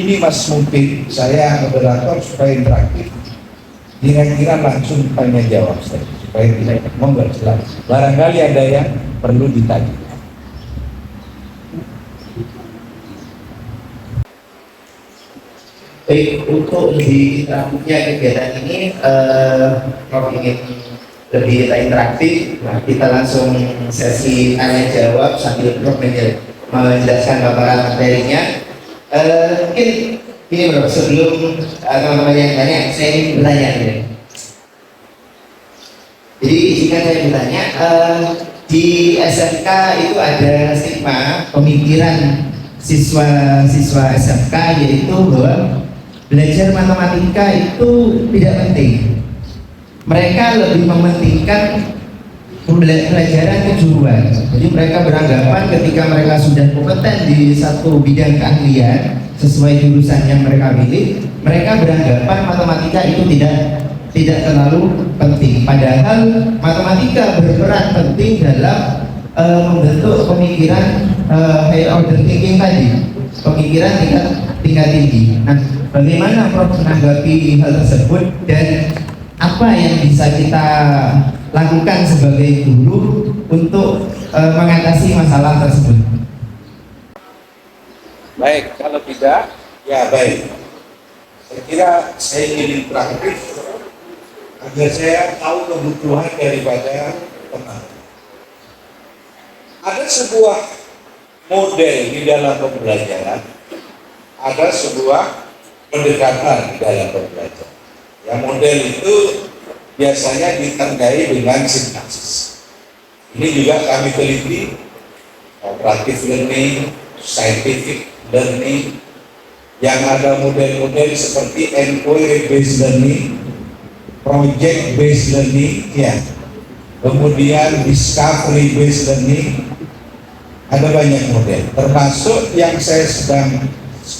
Ini Mas Mungkin, saya moderator supaya interaktif. Kira-kira langsung tanya jawab saya supaya tidak memperjelas. Barangkali ada yang perlu ditanya. Baik, untuk lebih interaktifnya kegiatan ini, kalau ingin lebih interaktif, kita langsung sesi tanya jawab sambil Prof menjelaskan paparan materinya. Mungkin ini Bro, sebelum teman-teman yang tanya, saya ingin bertanya ini. Jadi jika saya bertanya, di SMK itu ada stigma pemikiran siswa-siswa SMK yaitu bahwa belajar matematika itu tidak penting. Mereka lebih mementingkan pembelajaran kejuruan. Jadi mereka beranggapan ketika mereka sudah kompeten di satu bidang keahlian sesuai jurusan yang mereka pilih, mereka beranggapan matematika itu tidak terlalu penting. Padahal matematika berperan penting dalam membentuk pemikiran higher order thinking tadi, pemikiran tingkat tinggi. Nah, bagaimana Prof menanggapi hal tersebut dan apa yang bisa kita lakukan sebagai guru untuk mengatasi masalah tersebut? Baik, kalau tidak, ya baik. Saya kira saya ingin interaktif agar saya tahu kebutuhan daripada teman. Ada sebuah model di dalam pembelajaran, ada sebuah pendekatan di dalam pembelajaran. Ya, model itu biasanya ditandai dengan sintaksis. Ini juga kami teliti, cooperative learning, scientific learning, yang ada model-model seperti NOE based learning, project based learning, ya, kemudian discovery based learning, ada banyak model. Termasuk yang saya sedang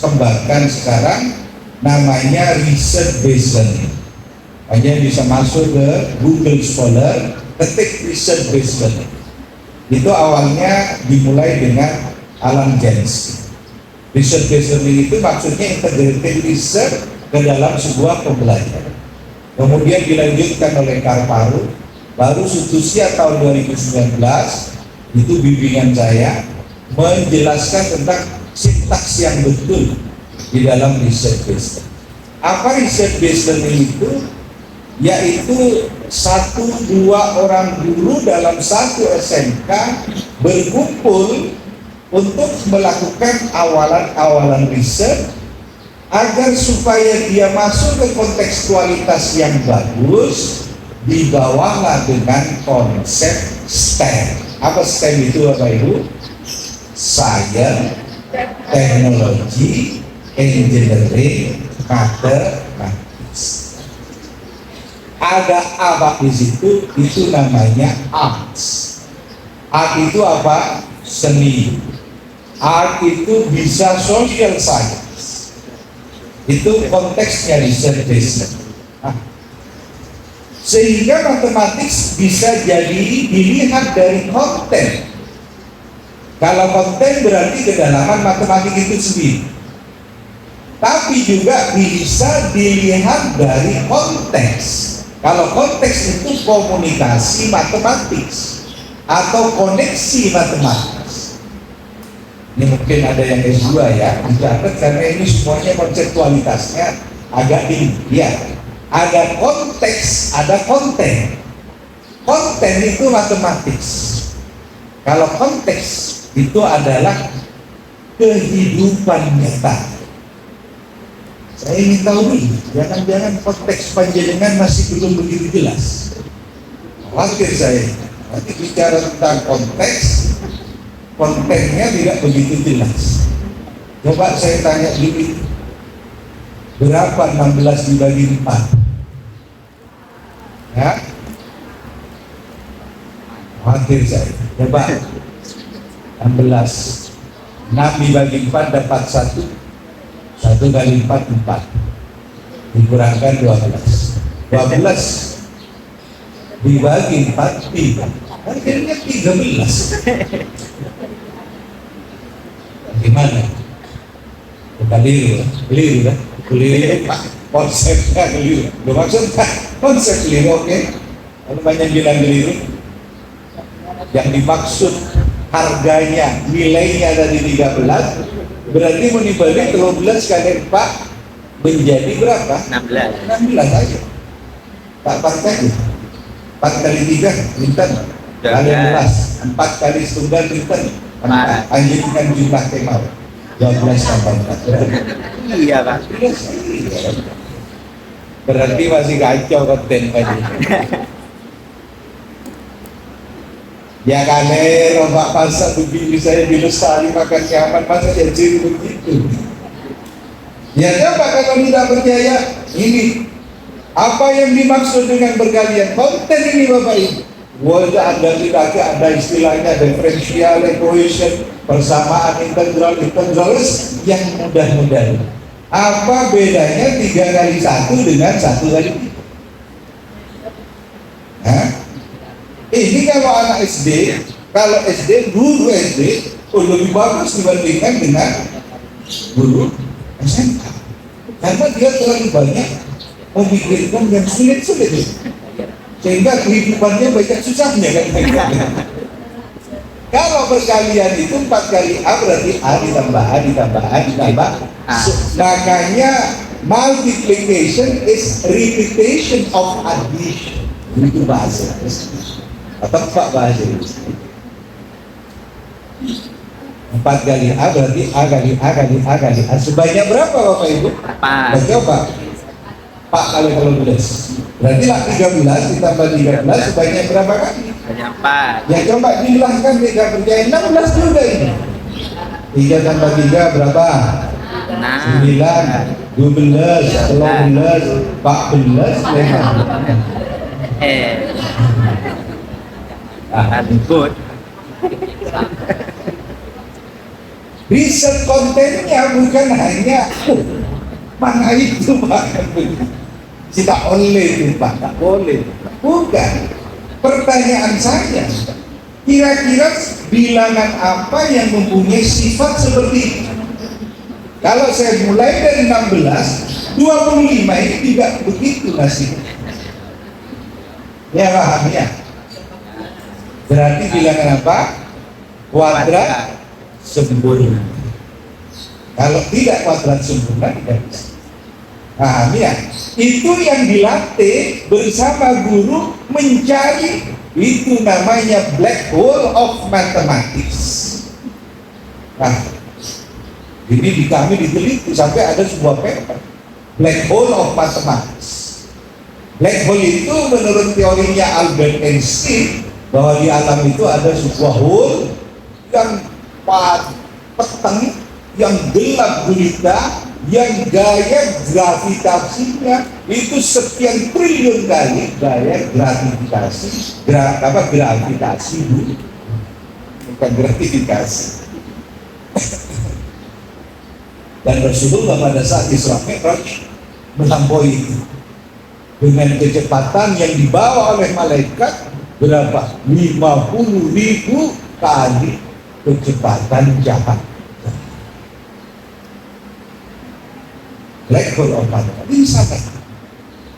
kembangkan sekarang namanya research based learning. Hanya bisa masuk ke Google Scholar, ketik research based learning. Itu awalnya dimulai dengan Alan Jansky. Research based learning itu maksudnya integrated research ke dalam sebuah pembelajaran. Kemudian dilanjutkan oleh Karl Paru, baru Sutusia tahun 2019 itu bimbingan saya menjelaskan tentang sintaks yang betul di dalam research based learning. Apa research based learning itu? Yaitu 1-2 orang guru dalam satu SMK berkumpul untuk melakukan awalan riset agar supaya dia masuk ke kontekstualitas yang bagus, dibawalah dengan konsep STEM. Apa STEM itu Bapak Ibu? Science, Technology, Engineering, Mathematics. Ada apa di situ? Itu namanya arts. Art itu apa? Seni. Art itu bisa social science. Itu konteksnya research based. Sehingga matematik bisa jadi dilihat dari konten. Kalau konten berarti kedalaman matematik itu sendiri. Tapi juga bisa dilihat dari konteks. Kalau konteks itu komunikasi matematik atau koneksi matematis. Ini mungkin ada yang S2 ya, dicatat karena ini semuanya konseptualitasnya agak tinggi. Ya, ada konteks, ada konten. Konten itu matematik. Kalau konteks itu adalah kehidupan nyata. Saya ingin tahu dulu, jangan-jangan konteks panjenengan masih belum begitu jelas. Khawatir saya, nanti bicara tentang konteks, kontennya tidak begitu jelas. Coba saya tanya dulu, berapa 16 dibagi 4? Ya? Khawatir saya. Coba 16, 6 dibagi 4 dapat 1. 1 kali 4, 4 dikurangkan 12 dibagi 4, 3 akhirnya 13. Gimana? keliru Pak, konsepnya keliru. Lu maksudnya konsep keliru, oke? Kalau banyak bilang keliru, yang dimaksud harganya, nilainya dari 13, berarti mau dibalik 12 kali 4 menjadi berapa? 16 aja. Tak partai 4 kali 3 pinten, kali 11, 4 kali tunggal pinten, anjingkan jumlah tema 12 tambah 4. Iya Pak. Berarti masih kacau konten tadi. Ya kali rombak pasar begini saya di Lestari makan nyaman, masa jadi begitu. Ya coba kalau tidak percaya, ini apa yang dimaksud dengan bergalian konten ini Bapak Ibu. Ada tidak ada istilahnya differential equation, persamaan integral yang mudah-mudah. Apa bedanya 3 kali 1 dengan 1 kali 3? Ini kalau anak SD, kalau SD, guru SD lebih bagus dibandingkan dengan guru SMK, karena dia terlalu banyak memikirkan yang sulit-sulit, sehingga kehidupannya banyak susahnya kan. Kalau perkalian itu 4 kali A berarti A ditambah A ditambah A ditambah A. Makanya multiplication is repetition of addition. Itu bahasa atau Pak bahasa ini. 4 kali A berarti A kali A kali A kali A. Sebanyak berapa Bapak Ibu? 4. Coba Pak kali 12. Berarti lah 13 ditambah 13 sebanyak berapa kali? Banyak 4. Ya coba dihilangkan, tidak percaya 16 juga ini. 3 tambah 3 berapa? 9, 12, 13, 14, Good. Riset kontennya bukan hanya mana itu Pak, tidak oleh itu Pak, tak boleh, bukan. Pertanyaan saya, kira-kira bilangan apa yang mempunyai sifat seperti itu? Kalau saya mulai dari 16, 25 ini tidak begitu nasibnya. Ya paham ya? Berarti bilangan apa? Kuadrat sempurna. Kalau tidak kuadrat sempurna tidak bisa. Paham ya? Itu yang dilatih bersama guru mencari, itu namanya black hole of mathematics. Nah, ini di kami diteliti sampai ada sebuah paper black hole of mathematics. Black hole itu menurut teorinya Albert Einstein, bahwa di alam itu ada sebuah hole yang peteng, yang gelap gulita, yang gaya gravitasinya itu sekian triliun kali gaya gravitasi dulu, bukan gratifikasi. Dan Rasulullah pada saat Isra Mi'raj melampaui itu dengan kecepatan yang dibawa oleh malaikat berapa? 50.000 kali kecepatan cahaya. Black hole of mathematics. Ini sama.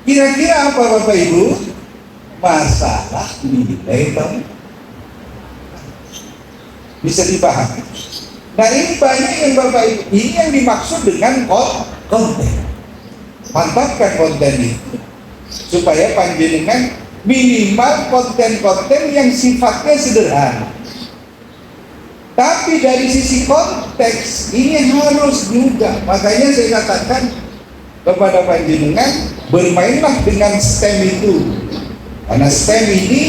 Kira-kira apa Bapak Ibu? Masalah nilai tahu. Bisa dipahami. Nah ini banyak yang Bapak Ibu, ini yang dimaksud dengan konten. Mantapkan konten itu supaya panjenengan minimal konten-konten yang sifatnya sederhana. Tapi dari sisi konteks ini harus juga. Makanya saya katakan kepada panjenengan, bermainlah dengan STEM itu. Karena STEM ini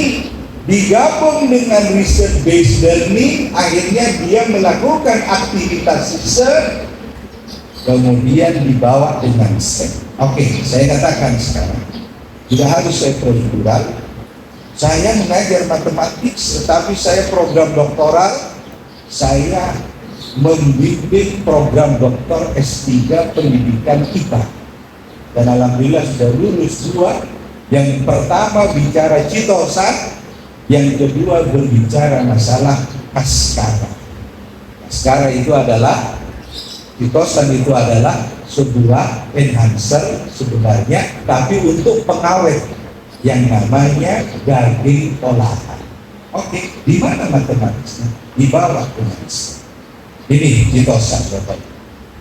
digabung dengan research based learning, akhirnya dia melakukan aktivitas research, kemudian dibawa dengan STEM. Oke, saya katakan sekarang, tidak harus saya prosedural. Saya mengajar matematik, tetapi saya program doktoral. Saya membimbing program doktor S3 pendidikan IPA. Dan alhamdulillah sudah lulus 2. Yang pertama bicara citosan, yang kedua berbicara masalah askara. Askara itu adalah Chitosan itu adalah sebuah enhancer sebenarnya, tapi untuk pengawet yang namanya daging olahan. Oke, di mana matematisnya? Di bawah humanis. Ini chitosan, Bapak.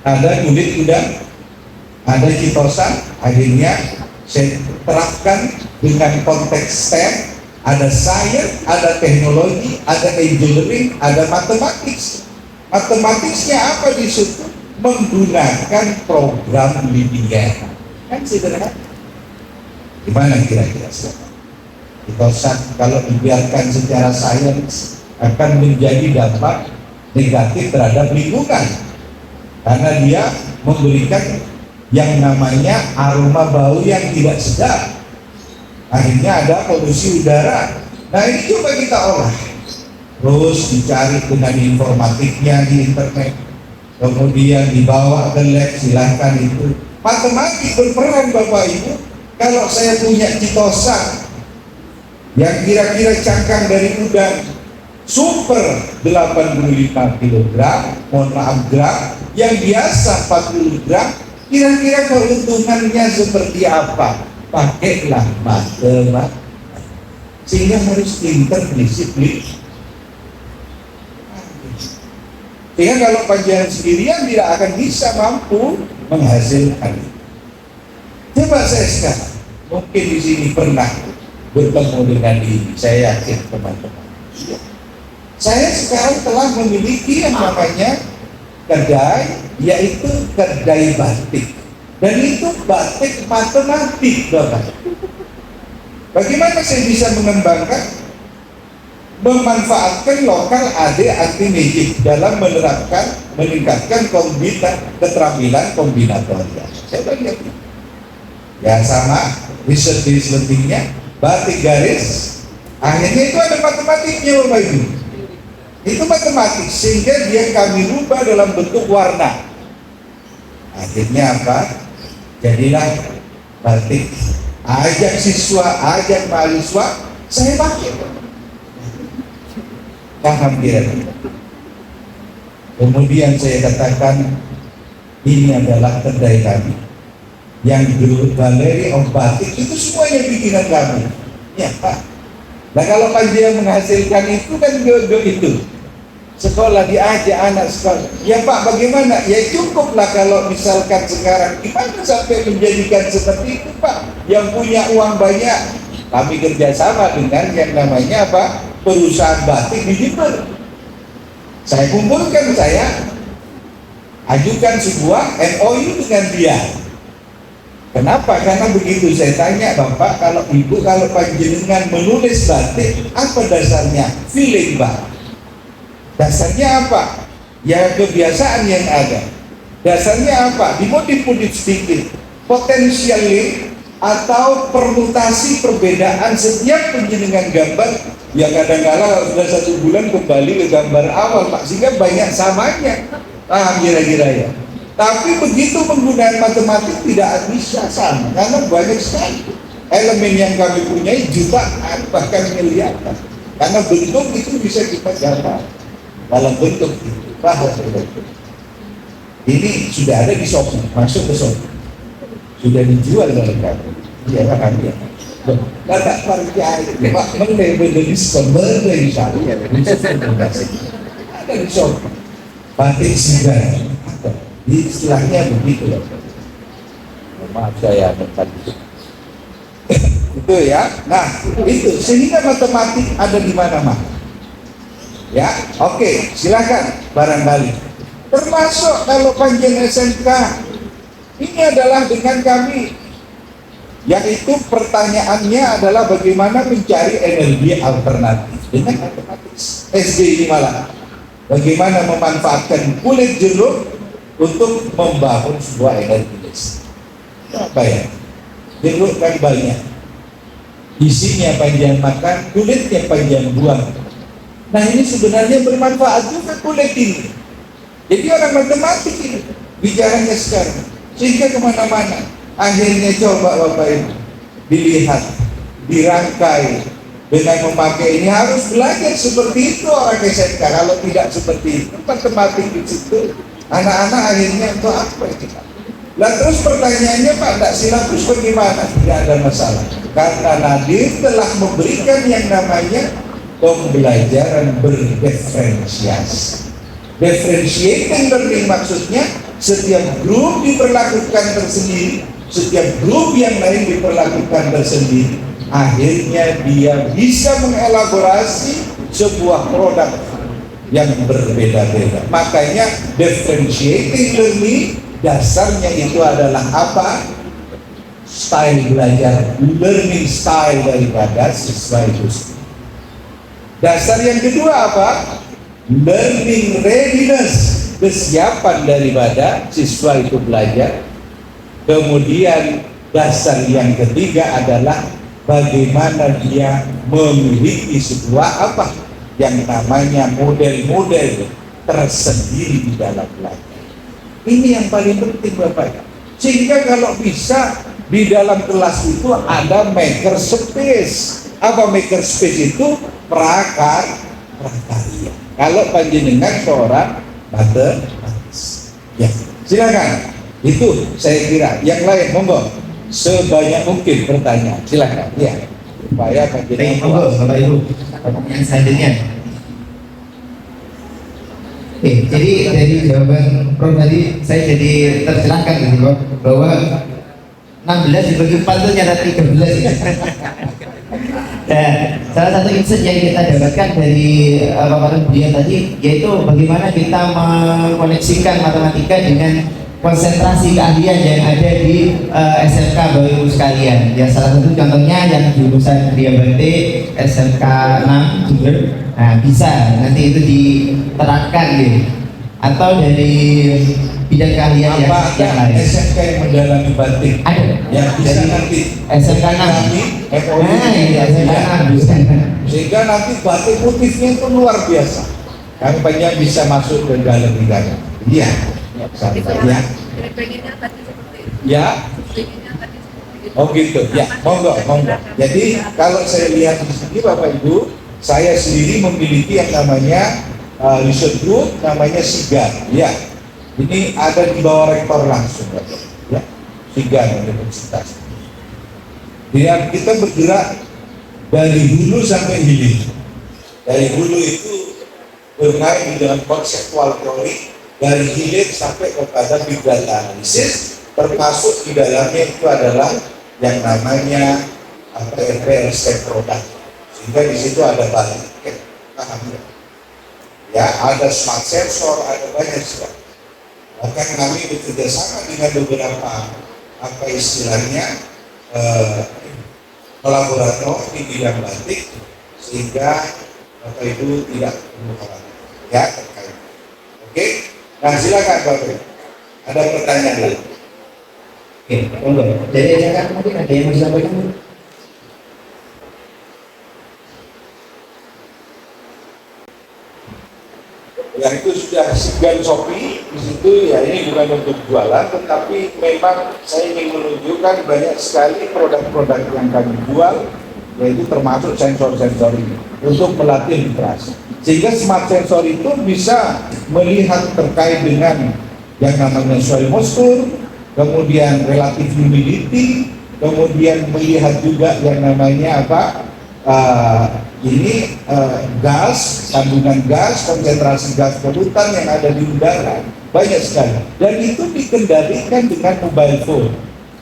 Ada kulit udang, ada chitosan. Akhirnya saya terapkan dengan konteks STEM. Ada sains, ada teknologi, ada engineering, ada matematik. Matematiknya apa di situ? Menggunakan program linear. Kan sederhana. Gimana kira-kira sekarang? Chitosan kalau dibiarkan secara sains akan menjadi dampak negatif terhadap lingkungan, karena dia memberikan yang namanya aroma bau yang tidak sedap. Akhirnya ada polusi udara. Nah, ini coba kita olah, terus dicari dengan informatiknya di internet, kemudian dibawa ke lab. Silahkan, itu matematik berperan, Bapak Ibu. Kalau saya punya chitosan yang kira-kira cangkang dari udang super 85 kg, mohon maaf gram, yang biasa 40 gram, kira-kira keuntungannya seperti apa? Pakailah matematika, sehingga harus pinter disiplin. Sehingga kalau panjenengan sendirian tidak akan bisa mampu menghasilkan. Coba saya sekarang, mungkin di sini pernah bertemu dengan ini, saya yakin teman-teman. Saya sekarang telah memiliki yang namanya kedai, yaitu kedai batik, dan itu batik matematik, Bapak. Bagaimana saya bisa mengembangkan, memanfaatkan lokal AD anti magic dalam menerapkan, meningkatkan keterampilan kombinatorial. Saya bagian ya sama research-nya, batik garis, akhirnya itu ada matematiknya, Bapak Ibu. Itu matematik, sehingga dia kami rubah dalam bentuk warna. Akhirnya apa? Jadilah batik. Ajak siswa, ajak mahasiswa, saya pakai. Paham kira-kira? Kemudian saya katakan, ini adalah kedai kami. Yang Galeri of Batik itu semuanya bikinan kami. Ya, Pak. Nah, kalau panjenengan menghasilkan itu kan itu. Sekolah diajak anak sekolah. Ya Pak, bagaimana? Ya cukuplah kalau misalkan sekarang. Gimana sampai menjadikan seperti itu, Pak? Yang punya uang banyak. Kami kerjasama dengan yang namanya apa? Perusahaan batik di Jember. Saya kumpulkan, saya ajukan sebuah MOU dengan dia. Kenapa? Karena begitu saya tanya, Bapak, kalau Ibu, kalau panjenengan menulis batik, apa dasarnya? Feeling, Pak. Dasarnya apa? Ya kebiasaan yang ada. Dasarnya apa? Dimodif-modif sedikit. Potensialnya atau permutasi perbedaan setiap penjenengan gambar. Ya kadang-kadang sudah 1 bulan kembali ke gambar awal, Pak, sehingga banyak samanya. Paham kira-kira ya? Tapi begitu menggunakan matematik tidak bisa sama, karena banyak sekali elemen yang kami punyai, jutaan bahkan miliaran. Karena bentuk itu bisa kita gambar dalam bentuk itu. Paham? Ini sudah ada di Shopee, masuk ke Shopee, sudah dijual oleh kami. Iya, paham ya? Tidak percaya, Pak, mengenai diskon, mengenai saya, ada di Shopee. Batik Singgah, istilahnya begitu loh. Maaf saya tadi. Itu ya. Nah, itu sehingga matematik ada di mana-mana. Ya, oke, silakan barangkali. Termasuk kalau panjenengan SMK, ini adalah dengan kami. Yaitu pertanyaannya adalah bagaimana mencari energi alternatif dengan matematis. SD ini malah bagaimana memanfaatkan kulit jeruk untuk membangun sebuah energi listrik. Apa ya? Jeruk kan banyak, isinya panjang makan, kulitnya panjang buang. Nah, ini sebenarnya bermanfaat juga kulit ini. Jadi orang matematik ini bicaranya sekarang, sehingga kemana-mana. Akhirnya coba Bapak Ibu dilihat, dirangkai dengan memakai ini. Harus belajar seperti itu orang SMK. Kalau tidak seperti itu, matematik di situ Anak-anak akhirnya untuk apa itu? Lah terus pertanyaannya Pak, tidak silabus bagaimana? Tidak ada masalah. Karena Nadir telah memberikan yang namanya pembelajaran berdiferensiasi. Differentiating learning maksudnya setiap grup diperlakukan tersendiri, setiap grup yang lain diperlakukan tersendiri. Akhirnya dia bisa mengelaborasi sebuah produk yang berbeda-beda. Makanya differentiating learning dasarnya itu adalah apa? Style belajar, learning style daripada siswa itu. Dasar yang kedua apa? Learning readiness, kesiapan daripada siswa itu belajar. Kemudian dasar yang ketiga adalah bagaimana dia memiliki sebuah apa yang namanya model-model tersendiri di dalam belajar. Ini yang paling penting Bapak. Sehingga kalau bisa di dalam kelas itu ada maker space. Apa maker space itu? Prakarya. Kalau panjenengan seorang matematis. Ya, silakan. Itu saya kira. Yang lain monggo. Sebanyak mungkin pertanyaan. Silakan. Ya. Supaya panjenengan monggo Bapak Ibu. Pertanyaan selanjutnya. Oke, jadi dari jawaban Prof tadi saya jadi tercerahkan gitu Prof, bahwa 16 dibagi 4 itu nyata 13. Nah, salah satu insight yang kita dapatkan dari paparan beliau tadi yaitu bagaimana kita mengkoneksikan matematika dengan konsentrasi keahlian yang ada di SMK Bapak Ibu sekalian. Ya salah satu contohnya yang jurusan Diabate SMK 6 Jember. Nah, bisa nanti itu diterapkan gitu. Atau dari bidang keahlian yang lain. SMK yang mendalami batik. Ada. Yang bisa nanti SMK 6. Nah, iya SMK 6. Sehingga nanti batik motifnya itu luar biasa. Kami banyak bisa masuk ke dalam bidangnya. Iya. Ya. Ya. Oh gitu. Ya. Monggo. Jadi kalau saya lihat di sini Bapak Ibu, saya sendiri memiliki yang namanya research group, namanya SIGAN. Ya. Ini ada di bawah rektor langsung, ya. SIGAN Universitas. Ya, kita bergerak dari hulu sampai hilir. Dari hulu itu bermain dengan konseptual teori, dari hilir sampai kepada big data analisis, termasuk di dalamnya itu adalah yang namanya RPLC produk. Sehingga di situ ada banyak, paham ya? Ya, ada smart sensor, ada banyak sekali. Bahkan kami bekerja sama dengan beberapa apa istilahnya kolaborator di bidang batik, sehingga Bapak Ibu tidak perlu khawatir ya terkait. Oke, nah silakan Bapak. Ada pertanyaan lagi? Oke, monggo. Dari ajakan mungkin ada yang mau disampaikan? Ya itu sudah SIGAN Shopee di situ ya, ini bukan untuk jualan, tetapi memang saya ingin menunjukkan banyak sekali produk-produk yang kami jual, yaitu termasuk sensor-sensor ini untuk melatih literasi. Sehingga smart sensor itu bisa melihat terkait dengan yang namanya soil moisture, kemudian relative humidity, kemudian melihat juga yang namanya apa? Gas, kandungan gas, konsentrasi gas polutan yang ada di udara banyak sekali, dan itu dikendalikan dengan mobile phone.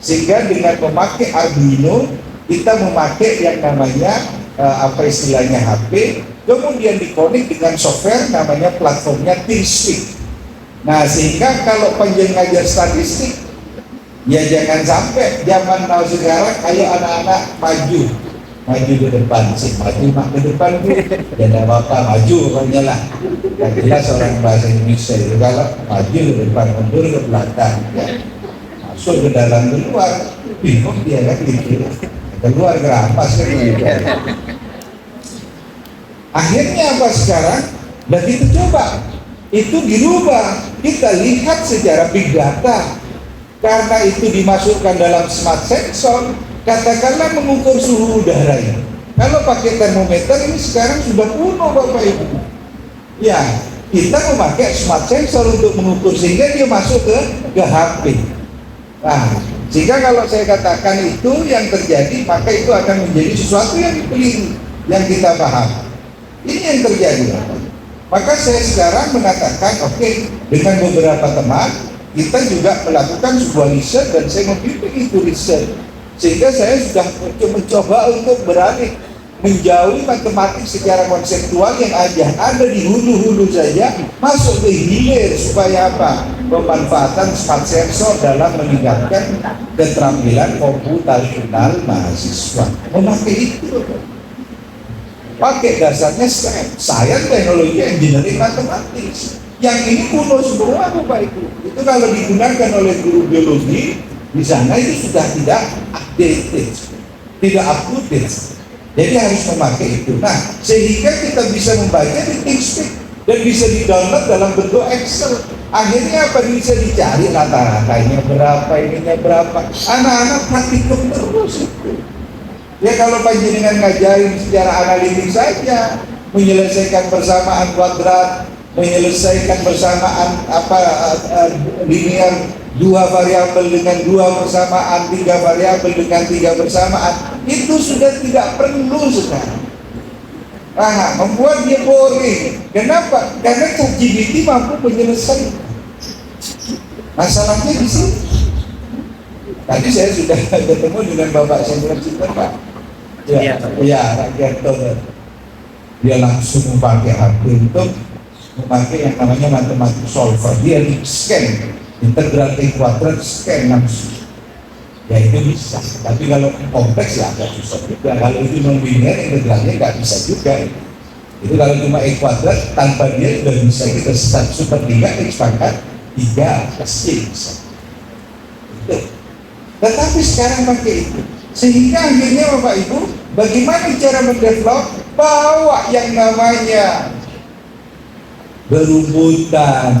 Sehingga dengan memakai Arduino kita memakai yang namanya apa istilahnya HP, kemudian dikonek dengan software namanya platformnya TeamSpeak. Nah sehingga kalau panjang ngajar statistik ya jangan sampai zaman now sekarang ayo anak-anak maju ke depan sih, maju ke depan bu, ya tidak apa-apa, maju pokoknya lah. Yang jelas orang bahasa Indonesia itu kalau maju ke depan, mundur ke belakang, ya. Masuk ke dalam keluar, bingung dia kan gitu, keluar kerampas kan gitu. Akhirnya apa sekarang? Dan kita coba, itu dirubah, kita lihat secara big data, karena itu dimasukkan dalam smart sensor. Katakanlah mengukur suhu udara ini. Kalau pakai termometer ini sekarang sudah kuno Bapak Ibu. Ya, kita memakai smart sensor untuk mengukur sehingga dia masuk ke HP. Nah, sehingga kalau saya katakan itu yang terjadi, maka itu akan menjadi sesuatu yang keliru, yang kita paham. Ini yang terjadi. Maka saya sekarang mengatakan, oke, dengan beberapa teman, kita juga melakukan sebuah riset dan saya membimbing itu riset. Sehingga saya sudah mencoba untuk beralih menjauhi matematik secara konseptual yang ada di hulu-hulu saja, masuk ke hilir supaya apa? Pemanfaatan smart sensor dalam meningkatkan keterampilan komputasional mahasiswa. Memakai itu, pakai dasarnya STEM, sains, teknologi, engineering, matematik. Yang ini kuno semua, Bapak Ibu. Itu kalau digunakan oleh guru biologi di sana itu sudah tidak updated, tidak up to date. Jadi harus memakai itu. Nah, sehingga kita bisa membaca di ThinkSpeak dan bisa di-download dalam bentuk Excel. Akhirnya apa, bisa dicari rata-ratanya berapa, ininya berapa. Anak-anak praktikum terus itu. Ya kalau panjenengan ngajarin secara analitik saja, menyelesaikan persamaan kuadrat, menyelesaikan persamaan linear, dua variabel dengan dua persamaan, tiga variabel dengan tiga persamaan, itu sudah tidak perlu sekarang. Membuat dia boring. Kenapa? Karena ChatGPT mampu menyelesaikan. Masalahnya di sini. Tadi saya sudah ketemu dengan Bapak Senior Sinter, Pak. Ya, rakyat Toba. Dia langsung memakai HP untuk memakai yang namanya matematik solver. Dia di scan integral T kuadrat, scan langsung. Ya itu bisa, tapi kalau kompleks ya agak susah juga. Kalau itu non-linear, integralnya nggak bisa juga. Itu kalau cuma E kuadrat, tanpa dia sudah bisa kita sepertiga X pangkat 3 pasti bisa. Itu. Tetapi sekarang pakai itu, sehingga akhirnya Bapak Ibu, bagaimana cara mendevelop bawa yang namanya berumbutan,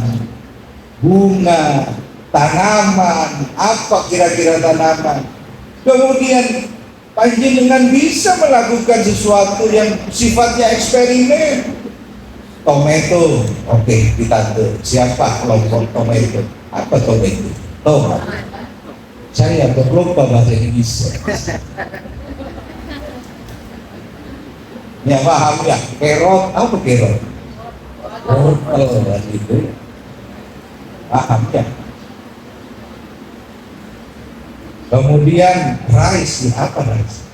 bunga, tanaman, apa kira-kira tanaman. Kemudian panjenengan bisa melakukan sesuatu yang sifatnya eksperimen. Tomato, oke, kita tuh siapa kelompok tomato? Apa tomato? Tomat. Saya lupa bahasa Indonesia. Ya paham ya, kerot, apa kerot? Itu paham ya. Kemudian rice, apa rice?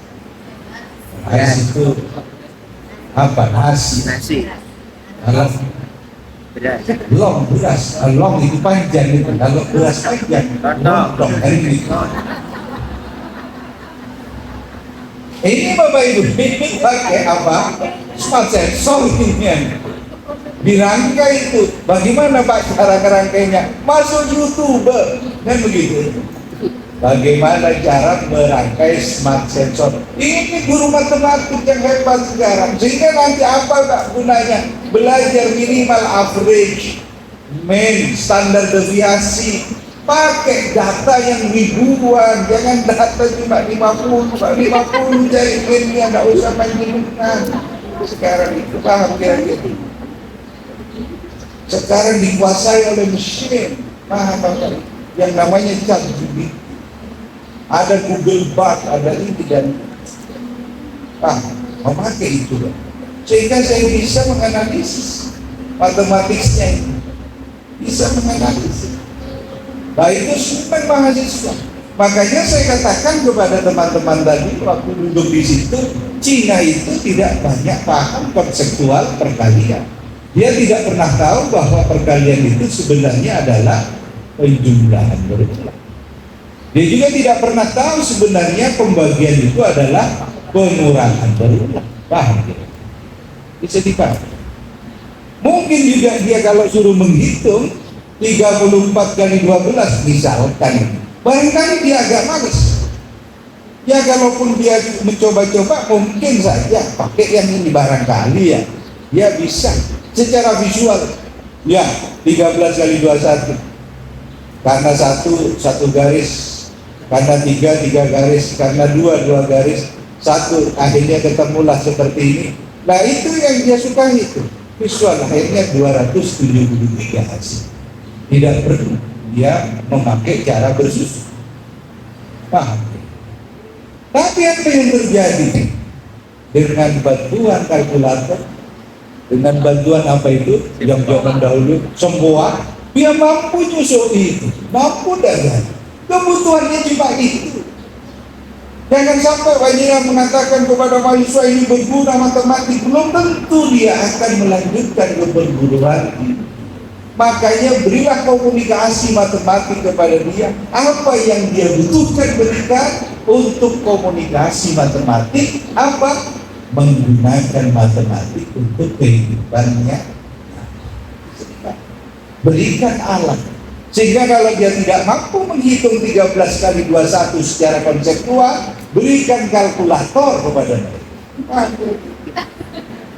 Rice itu apa? Nasi. Kalau beras, long itu panjang itu. Kalau beras panjang, long ini. Ini Bapak Ibu, ini pakai apa? Smart sensor ini. Dirangkai itu. Bagaimana Pak cara kerangkainya? Masuk YouTube kan begitu. Bagaimana cara merangkai smart sensor? Ini guru matematik yang hebat sekarang. Sehingga nanti apa Pak gunanya? Belajar minimal average, mean, standar deviasi. Pakai data yang ribuan, jangan data cuma 50 cari meannya, nggak usah main-mainan. Sekarang itu paham kira-kira. Sekarang dikuasai oleh mesin, paham Bapak? Yang namanya ChatGPT. Ada Google Bard, ada ini dan memakai itu, sehingga saya bisa menganalisis matematiknya itu, bisa menganalisis. Nah itu senang mahasiswa. Makanya saya katakan kepada teman-teman tadi waktu duduk di situ, Cina itu tidak banyak paham konseptual perkalian. Dia tidak pernah tahu bahwa perkalian itu sebenarnya adalah penjumlahan berulang. Dia juga tidak pernah tahu sebenarnya pembagian itu adalah pengurangan berulang. Paham ya? Bisa dipahami. Mungkin juga dia kalau suruh menghitung 34 kali 12 misalkan, barangkali dia agak males. Ya kalaupun dia mencoba-coba mungkin saja pakai yang ini barangkali ya. Dia bisa secara visual. Ya 13 kali 21. Karena satu garis, karena tiga garis, karena dua garis, satu, akhirnya ketemulah seperti ini. Nah itu yang dia suka itu. Siswa lahirnya 273 hasil. Tidak perlu dia memakai cara bersusu. Paham? Tapi apa yang terjadi? Dengan bantuan kalkulator, dengan bantuan apa itu yang zaman dahulu semua, dia mampu nyusui itu, mampu dan kebutuhannya cuma itu. Jangan sampai banyak yang mengatakan kepada mahasiswa ini berguna matematik, belum tentu dia akan melanjutkan ke perguruan. Makanya berilah komunikasi matematik kepada dia. Apa yang dia butuhkan berikan untuk komunikasi matematik, apa? Menggunakan matematik untuk kehidupannya. Berikan alat. Sehingga kalau dia tidak mampu menghitung 13 kali 21 secara konseptual, berikan kalkulator kepada mereka.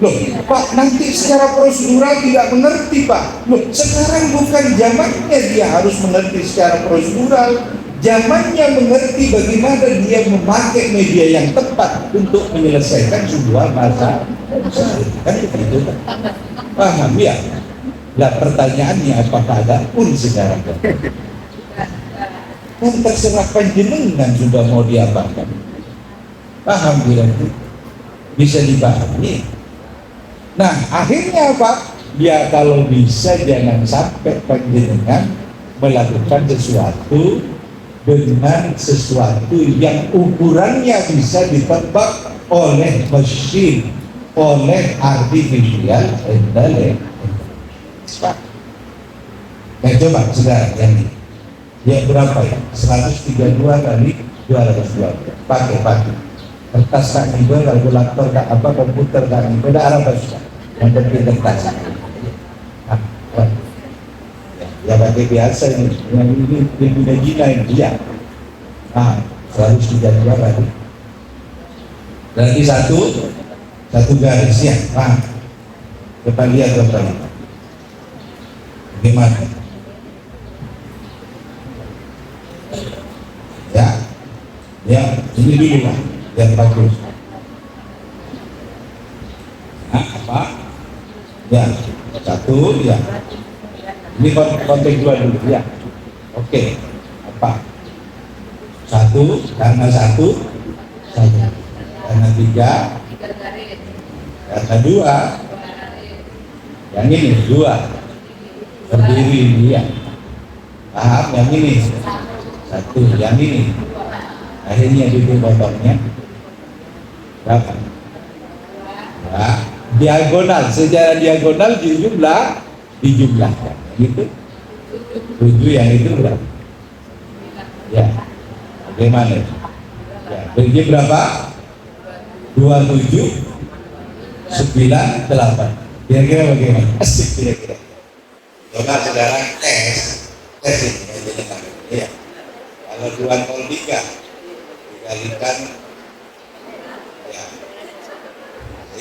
Loh, Pak, nanti secara prosedural tidak mengerti, Pak. Loh, sekarang bukan zamannya dia harus mengerti secara prosedural. Zamannya mengerti bagaimana dia memakai media yang tepat untuk menyelesaikan sebuah masalah. Kan begitu, Pak? Paham ya? Nah, pertanyaannya apakah ada pun sekarang? Kan terserah panjenengan sudah mau diapakan. Paham kira-kira? Bisa dipahami. Nah, akhirnya apa? Ya kalau bisa jangan sampai panjenengan melakukan sesuatu dengan sesuatu yang ukurannya bisa ditebak oleh mesin, oleh artificial intelligence. Nah, coba sekarang yang ini. Ya berapa ya? 132 kali 220. Pakai. Kertas tak nimbel, kalkulator tak apa, komputer tak nimbel, ada apa susah? Yang penting kertas. Ya pakai biasa ini. Yang ini gina ini ya. 132 kali. Berarti satu garis ya. Kita lihat kembali. Bagaimana? Ya, ini dulu lah yang bagus. Apa? Ya, satu ya. Ini konteks dua dulu ya. Oke. Apa? Satu, karena satu, karena tiga, karena dua, yang ini dua. Berdiri dia. Paham? Yang ini satu, yang ini akhirnya itu potongnya berapa? Nah, diagonal, secara diagonal dijumlahkan gitu. 7 yang itu berapa? Ya, bagaimana? Ya, bagi berapa? 27 98. Kira-kira bagaimana? Asik kira-kira. Coba sekarang tes ini ya. Kalau 203 dikalikan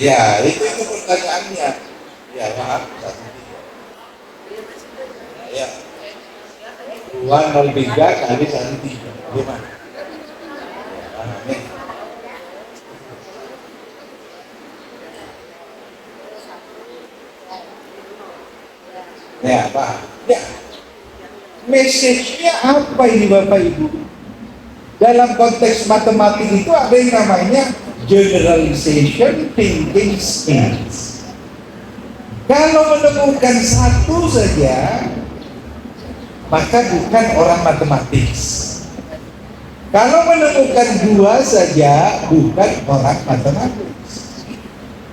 ya itu pertanyaannya ya, maaf 13 ya 203 kali 13 gimana ya, ya Pak, ya message-nya apa ini Bapak Ibu? Dalam konteks matematik itu ada yang namanya generalization thinking skills. Kalau menemukan satu saja, maka bukan orang matematik. Kalau menemukan dua saja, bukan orang matematik.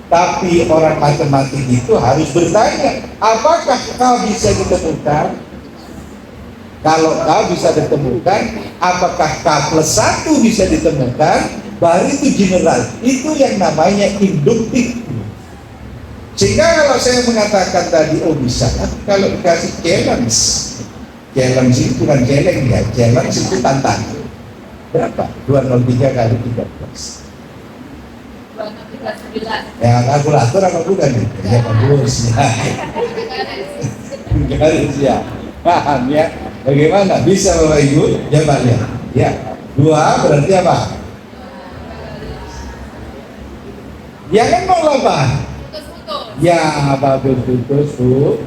Tapi orang matematik itu harus bertanya, apakah kau bisa ditemukan? Kalau kau bisa ditemukan, apakah K plus 1 bisa ditemukan? Baru itu general. Itu yang namanya induktif. Sehingga kalau saya mengatakan tadi, oh bisa, kalau dikasih challenge itu bukan challenge ya, challenge itu tantangan. Berapa? 203 kali 13. Ya kalkulator apa bukan nih? Ya bagus ya. Paham ya? Bagaimana? Bisa Bapak Ibu? Coba lihat. Ya. 2 berarti apa? Jangan 08. Ya, bagus putus Bu.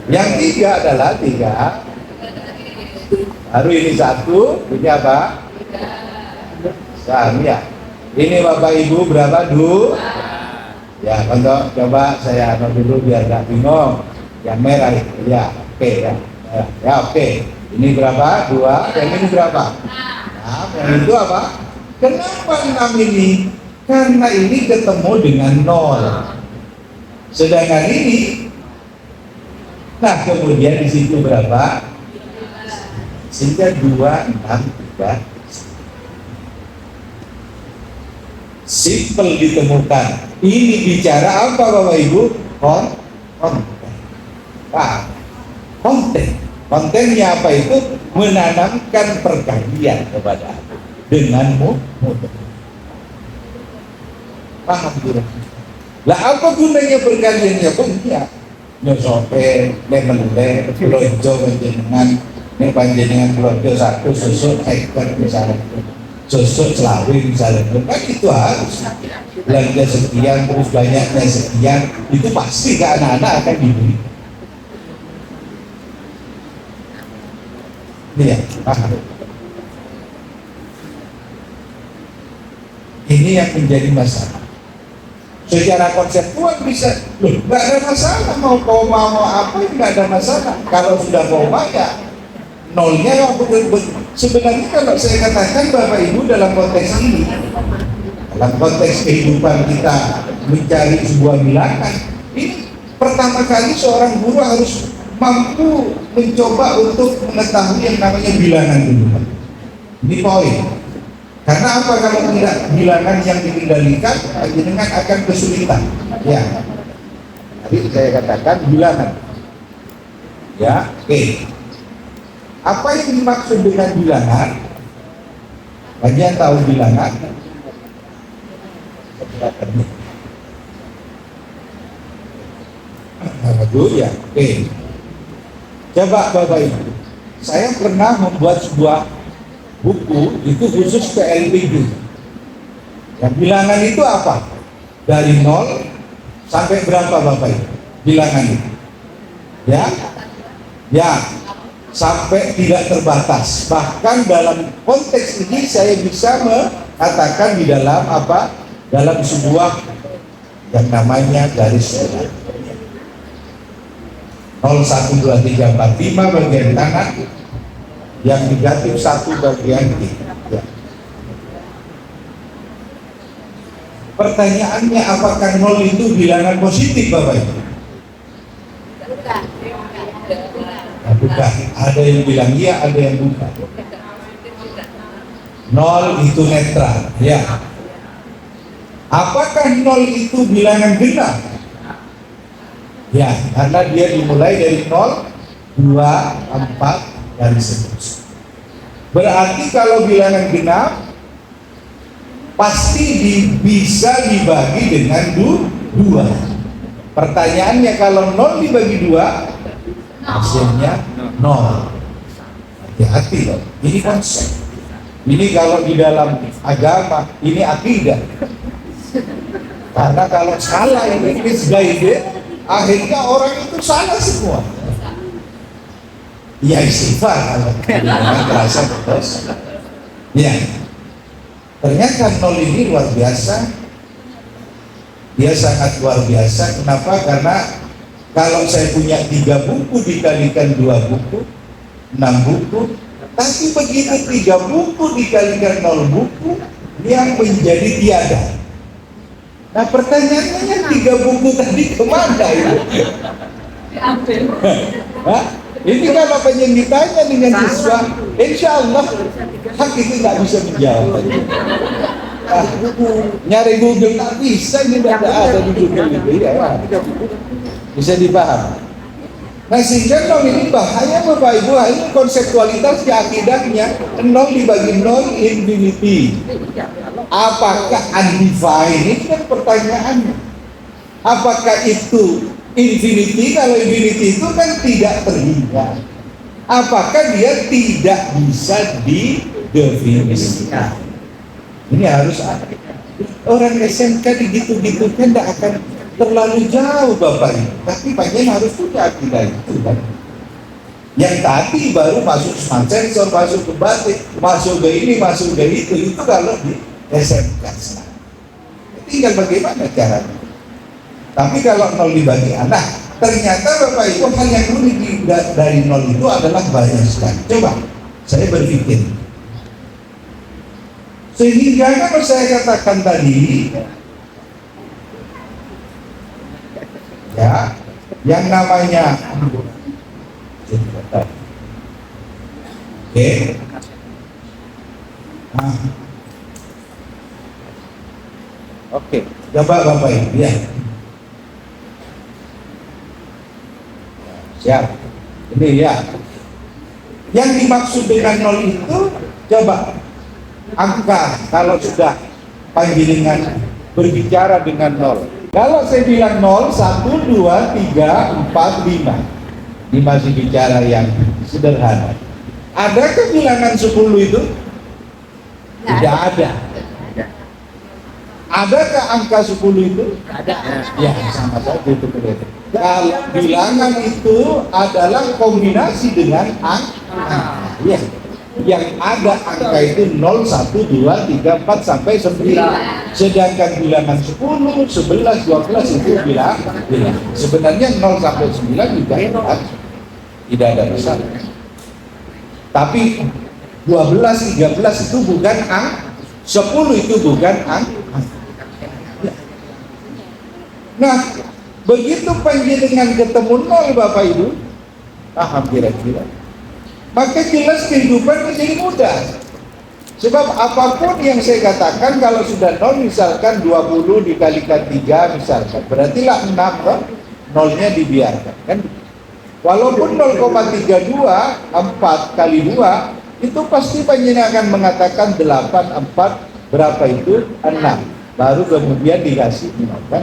Yang tiga adalah tiga. Baru ini satu, ini apa? Ya. Ini Bapak Ibu berapa Du? Ya, untuk coba saya dulu biar nggak bingung. Yang merah itu, ya, oke ya. Ya, oke. Ini berapa? 2. Yang ini berapa? 6. Yang itu apa? Kenapa 6 ini? Karena ini ketemu dengan 0. Sedangkan ini, nah kemudian di situ berapa? Sehingga 2, 6, 3. Simple ditemukan. Ini bicara apa Bapak Ibu? Konten. Konten. Kontennya apa itu? Menanamkan perkalian kepada aku denganmu mudah. Paham tidak? Lah apa gunanya perkaliannya? Punya nyosope, lemele, lonjo panjenengan, ini panjenengan lonjo 1 susuk ekor misalnya, susuk selawe misalnya, kan itu harus belanja sekian terus banyaknya sekian, itu pasti ke anak-anak akan diberi. Iya, paham. Ini yang menjadi masalah. Secara konseptual bisa, loh, nggak ada masalah mau koma mau apa, nggak ada masalah. Kalau sudah koma ya nolnya sebenarnya kalau saya katakan Bapak Ibu dalam konteks ini, dalam konteks kehidupan kita mencari sebuah bilangan, ini pertama kali seorang guru harus mampu mencoba untuk mengetahui yang namanya bilangan dulu. Ini poin. Karena apa kalau tidak bilangan yang dikendalikan, dengan akan kesulitan. Ya. Tadi saya katakan bilangan. Ya, oke. Apa yang dimaksud dengan bilangan? Banyak tahu bilangan? Aduh ya, oke. Coba Bapak Ibu, saya pernah membuat sebuah buku itu khusus PLPD. Yang bilangan itu apa? Dari 0 sampai berapa Bapak Ibu? Bilangan itu. Ya, sampai tidak terbatas. Bahkan dalam konteks ini saya bisa mengatakan di dalam apa? Dalam sebuah yang namanya garis besar. 0, 1, 2, 3, 4, 5 bagian kanan, yang negatif 1 bagian kiri. Ya. Pertanyaannya, apakah 0 itu bilangan positif Bapak Ibu? Bukan. Ada yang bilang iya, ada yang bukan. 0 itu netral. Ya. Apakah 0 itu bilangan genap? Ya, karena dia dimulai dari 0, 2, 4, dan seterusnya. Berarti kalau bilangan genap pasti bisa dibagi dengan 2. Pertanyaannya, kalau 0 dibagi 2 hasilnya 0. Hati-hati loh, ini konsep. Ini kalau di dalam agama, ini akidah. Karena kalau salah ini misguided, akhirnya orang itu salah semua. Ya istighfar kalau terasa terus. Ya, ternyata 0 ini luar biasa. Dia sangat luar biasa. Kenapa? Karena kalau saya punya 3 buku dikalikan 2 buku, 6 buku. Tapi begitu 3 buku dikalikan 0 buku, yang menjadi tiada. Nah pertanyaannya 3 buku tadi kemana itu? Ini kalau pengen ditanya dengan siswa, insya Allah hak itu nggak bisa menjawab. Nyari Google nggak bisa, ini nggak ada di Google itu ya. Bisa dipaham. Nah sehingga 0 ini bahaya Bapak Ibu, ini konseptualitas di akidahnya. 0 dibagi 0 infinity. Apakah undefined? Ini kan pertanyaannya. Apakah itu infinity? Kalau infinity itu kan tidak terhingga. Apakah dia tidak bisa didefinisikan? Ini harus ada. Orang SMK digitu-gitu kan tidak akan terlalu jauh Bapak Ibu. Tapi panjang harus punya akidah itu kan. Yang tadi baru masuk smart sensor, masuk ke batik, masuk ke ini, masuk ke itu kalau di SMK. Tinggal bagaimana caranya. Tapi kalau nol dibagi anak, ternyata Bapak Ibu hal yang unik dari nol itu adalah banyak sekali. Coba saya berpikir. Sehingga kalau saya katakan tadi, ya, yang namanya oke. Nah. Oke, coba Bapak Ibu ya. Siap. Ini ya. Yang dimaksud dengan nol itu coba angka kalau sudah panjenengan berbicara dengan nol. Kalau saya bilang 0, 1, 2, 3, 4, 5. Ini masih bicara yang sederhana. Adakah bilangan 10 itu? Tidak ada. Adakah angka 10 itu? Ada. Ya, sama saja itu kelihatan. Kalau bilangan itu adalah kombinasi dengan angka. Ya. Yang ada angka itu 0, 1, 2, 3, 4 sampai 9. Sedangkan bilangan 10, 11, 12 itu bilangan. Sebenarnya 0 sampai 9 juga tidak ada masalah. Tapi 12, 13 itu bukan angka. 10 itu bukan angka. Nah, begitu panjenengan ketemu 0 Bapak Ibu, paham kira-kira? Maka jelas kehidupan menjadi mudah. Sebab apapun yang saya katakan, kalau sudah 0 misalkan 20 dikalikan 3 misalkan, berarti lah 6 kan? Nolnya dibiarkan kan? Walaupun 0,32 4 kali 2 itu pasti panjenengan akan mengatakan 8 4 berapa itu 6, baru kemudian dikasih 0 kan?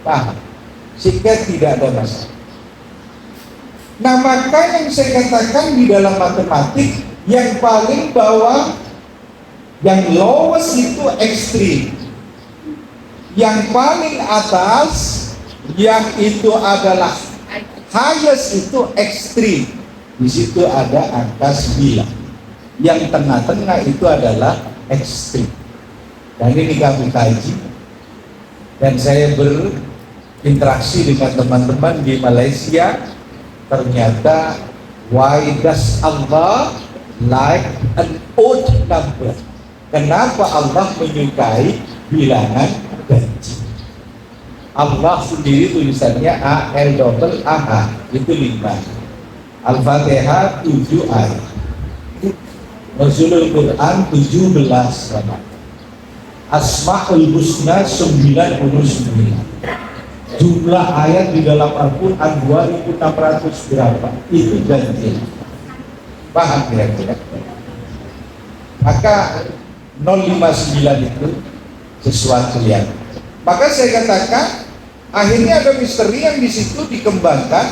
Paham? Sehingga tidak ada masalah. Nah, maka yang saya katakan di dalam matematik, yang paling bawah, yang lowest itu ekstrim, yang paling atas, yang itu adalah highest itu ekstrim. Di situ ada angka 9. Yang tengah-tengah itu adalah ekstrim. Dan ini kami kaji, dan saya berinteraksi dengan teman-teman di Malaysia. Ternyata, why does Allah like an odd number? Kenapa Allah menyukai bilangan ganjil? Allah sendiri tulisannya ALAAH, itu 5. Al-Fatihah 7 ayat. Nuzulul Quran 17 sama. Asmaul Husna 99. Jumlah ayat di dalam Al-Quran 2600 berapa? Itu ganjil. Paham kira-kira? Maka 059 itu sesuatu yang, maka saya katakan akhirnya ada misteri yang di situ dikembangkan.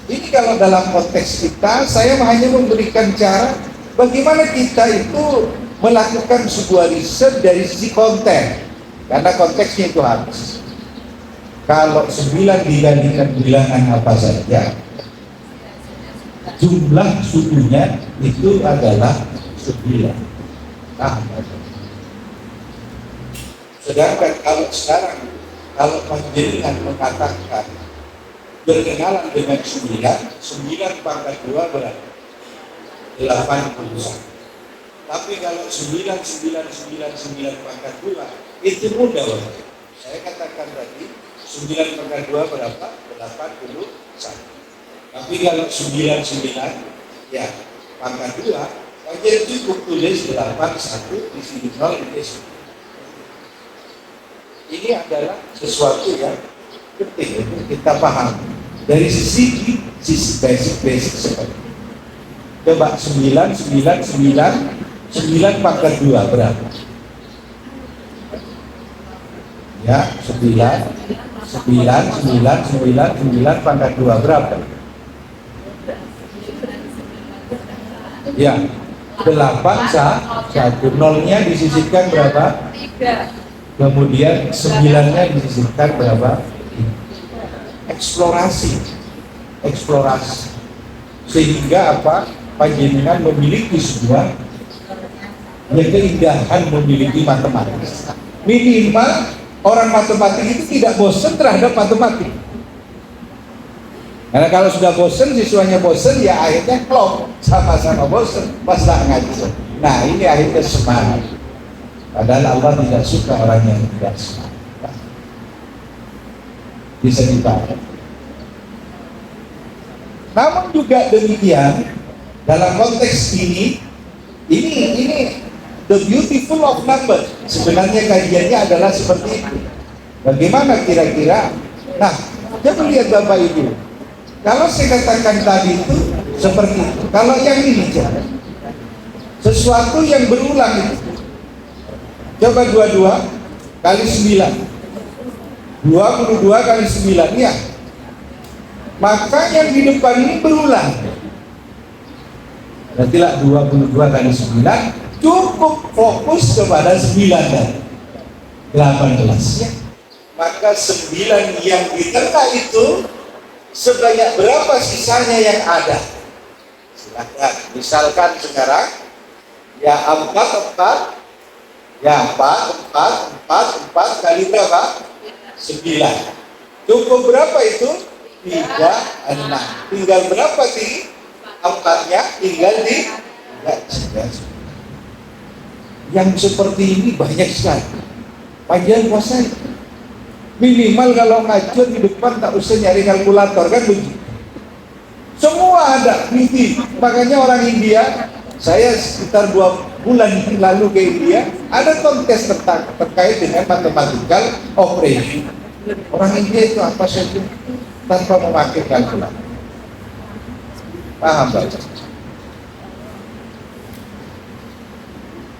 Ini kalau dalam konteks kita, saya hanya memberikan cara bagaimana kita itu melakukan sebuah riset dari sisi konten, karena konteksnya itu harus. Kalau 9 dibandingkan bilangan apa saja, jumlah sukunya itu adalah 9. Sedangkan kalau sekarang, kalau panjenengan mengatakan berkenalan dengan 9 pangkat 2 berapa? 81. Tapi kalau 9 pangkat 2 itu mudah banget. Saya katakan tadi 9 pangkat 2 berapa? 81. Tapi kalau 99 ya pangkat 2, aja cukup tulis 81 di sini 0 di sini. Ini adalah sesuatu yang penting untuk kita paham dari sisi basic seperti ini. Coba 9 pangkat 2 berapa? Ya, 9 pangkat 2 berapa? Ya, 8 1 nolnya disisipkan berapa? 3. kemudian 9-nya disisipkan berapa? Eksplorasi, sehingga apa? Panjenengan memiliki sebuah keindahan memiliki matematik. Minimal orang matematik itu tidak bosan terhadap matematik. Karena kalau sudah bosan, siswanya bosan, ya akhirnya klop, sama-sama bosan pas tak ngaji. Nah ini akhirnya semangat. Padahal Allah tidak suka orang yang tidak semangat. Bisa dipahami. Namun juga demikian, dalam konteks ini the beautiful of number. Sebenarnya kajiannya adalah seperti itu. Bagaimana kira-kira? Nah, coba lihat Bapak Ibu. Kalau saya katakan tadi itu seperti itu. Kalau yang ini coba, sesuatu yang berulang itu. Coba 22 kali 9. 22 kali 9 ya. Maka yang di depan ini berulang. Berarti lah 22 kali 9 cukup fokus kepada 9 dan 18 ya. Maka 9 yang di tengah itu sebanyak berapa sisanya yang ada? Silahkan. Misalkan sekarang ya 4 kali berapa? 9. Cukup berapa itu? 3, 6. Tinggal berapa sih? 4-nya tinggal di yang seperti ini banyak sekali. Panjang puasa minimal kalau ngajar di depan tak usah nyari kalkulator kan begitu. Semua ada mimpi. Makanya orang India, saya sekitar 2 bulan lalu ke India, ada kontes terkait dengan mathematical operation. Orang India itu apa saja tanpa memakai kalkulator. Paham Pak?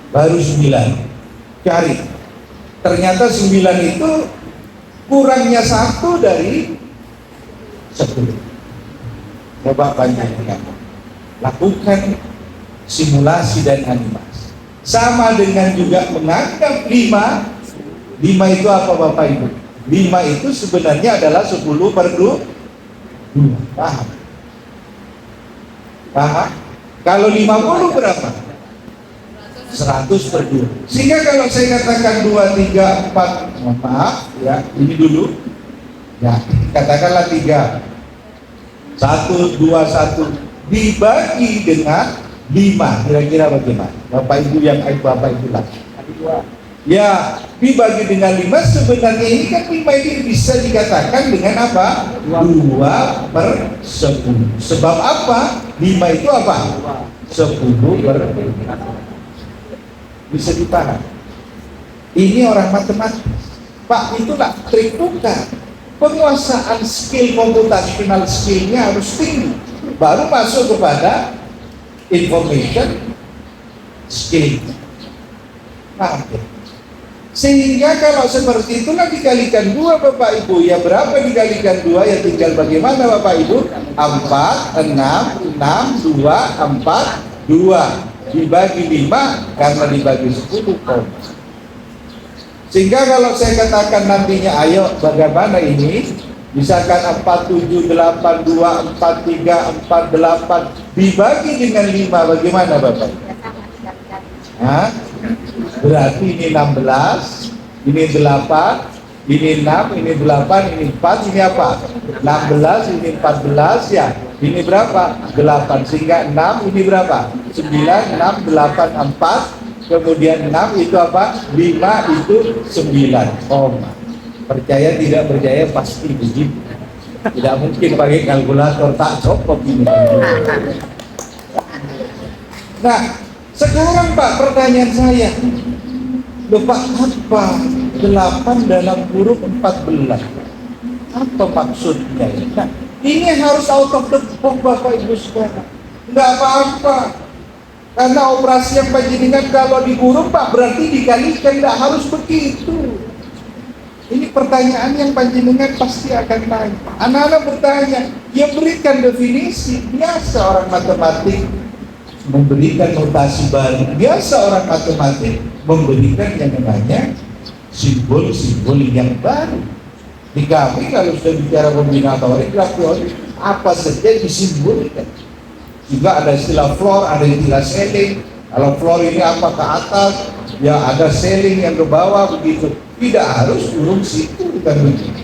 Baru 9. Cari. Ternyata 9 itu kurangnya 1 dari 10. Coba panjangkan. Lakukan simulasi dan animasi. Sama dengan juga menganggap 5. 5 itu apa Bapak Ibu? 5 itu sebenarnya adalah 10/2. Paham? Paham? Kalau 50 berapa? 100/2. Sehingga kalau saya katakan 2, 3, 4, maaf ya, ini dulu ya, katakanlah 3 1, 2, 1 dibagi dengan 5, kira-kira bagaimana? Bapak Ibu yang Bapak Ibu lah ya, dibagi dengan 5, sebenarnya ini kan 5 ini bisa dikatakan dengan apa? 2/10. Sebab apa? 5 itu apa? 10/5. Bisa dipahami. Ini orang matematik. Pak, itulah trik bukan. Penguasaan skill komputasional skillnya harus tinggi. Baru masuk kepada information skill. Paham? Sehingga kalau seperti itulah dikalikan 2 Bapak Ibu. Ya berapa dikalikan 2? Ya tinggal bagaimana Bapak Ibu? 4, 6, 2, 4, 2 dibagi 5 karena dibagi 10. Sehingga kalau saya katakan nantinya, ayo bagaimana ini? Misalkan 4, 7, 8, 2, 4, 3, 4, 8 dibagi dengan 5, bagaimana Bapak? Hah? Berarti ini 16, ini 8, ini 6, ini 8, ini 4, ini apa? 16, ini 14 ya. Ini berapa? 8, sehingga 6 ini berapa? 9, 6, 8, 4, kemudian 6 itu apa? 5 itu 9. Percaya tidak percaya pasti begitu. Tidak mungkin pakai kalkulator, tak copot ini. Nah, sekarang Pak, pertanyaan saya, Pak, apa 8 dalam huruf 14? Apa maksudnya? Nah, ini harus out of the box Bapak Ibu sekarang. Enggak apa-apa. Karena operasi yang panjenengan kalau di huruf Pak berarti dikalikan, tidak harus begitu. Ini pertanyaan yang panjenengan pasti akan tanya. Anak-anak bertanya, ya berikan definisi. Biasa orang matematik memberikan notasi baru. Biasa orang matematik memberikan yang namanya simbol-simbol yang baru. Di kami kalau sudah bicara kombinatori, teori, apa saja disimbolkan. Juga ada istilah floor, ada istilah ceiling. Kalau floor ini apa ke atas, ya ada ceiling yang ke bawah begitu. Tidak harus urung situ, bukan begitu.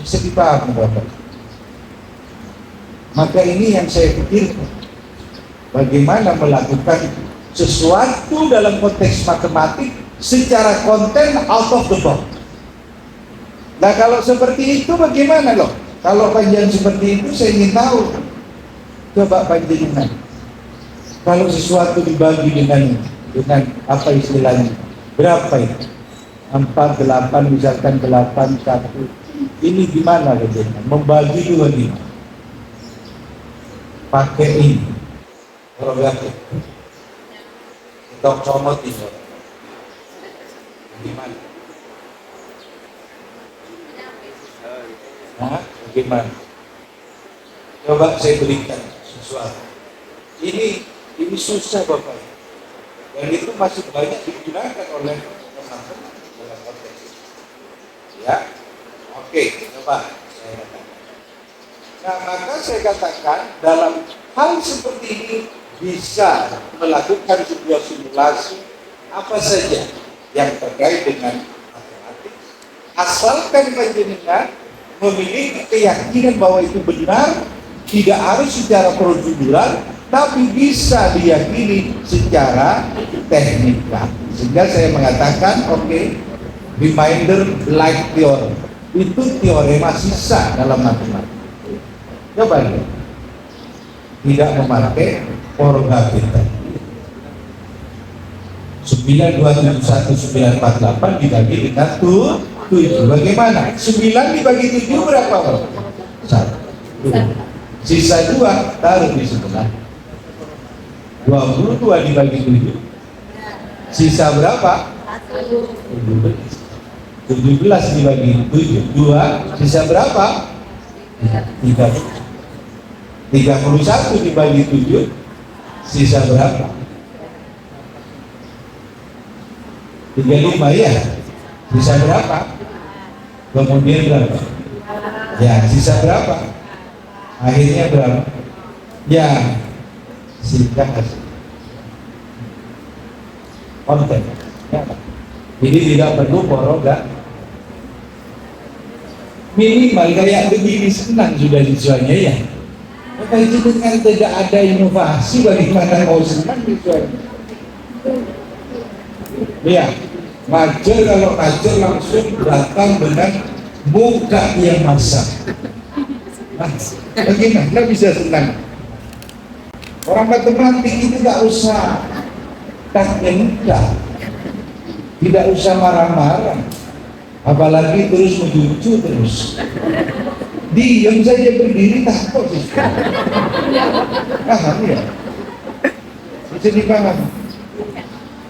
Bisa dipahami Bapak. Maka ini yang saya pikirkan, bagaimana melakukan sesuatu dalam konteks matematik secara konten out of the box. Nah kalau seperti itu bagaimana loh? Kalau panjang seperti itu saya ingin tahu. Coba panjenengan, kalau sesuatu dibagi dengan apa istilahnya? Berapa itu? 4, 8, misalkan 8, 1. Ini gimana bagaimana? Membagi 2 ini. Pakai ini. Program itu. Kita comot ini. Gimana? Nah, bagaimana? Coba saya berikan sesuatu. Ini susah Bapak. Dan itu masih banyak digunakan oleh teman-teman dalam konteks ini. Ya, oke, coba saya katakan. Nah, maka saya katakan dalam hal seperti ini bisa melakukan sebuah simulasi apa saja yang terkait dengan matematik, asalkan panjenengan memiliki keyakinan bahwa itu benar, tidak harus secara prosedural, tapi bisa diyakini secara teknikal. Sehingga saya mengatakan, oke, reminder like theorem itu teorema sisa dalam matematika. Coba lihat, tidak memakai formula kita. 9271948 dibagi dengan 7. Bagaimana? 9 dibagi 7 berapa? 1. Sisa 2 taruh di sebelah. 22 dibagi 7. Sisa berapa? 17 dibagi 7. 2. Sisa berapa? 31 dibagi 7. Sisa berapa? 35 ya. Sisa berapa? Kemudian berapa? Ya, sisa berapa? Akhirnya berapa? Ya, sisa konten. Ya. Jadi tidak perlu poroga. Minimal kayak begini senang sudah siswanya ya. Maka itu kan tidak ada inovasi, bagaimana mau senang siswanya? Ya, ngajar kalau ngajar langsung datang dengan muka yang masak. Nah, bagaimana bisa senang? Orang matematik itu tidak usah tanya muka, tidak usah marah-marah, apalagi terus mencucu terus. Diam saja berdiri takut sih. Paham ya? Bisa dipaham.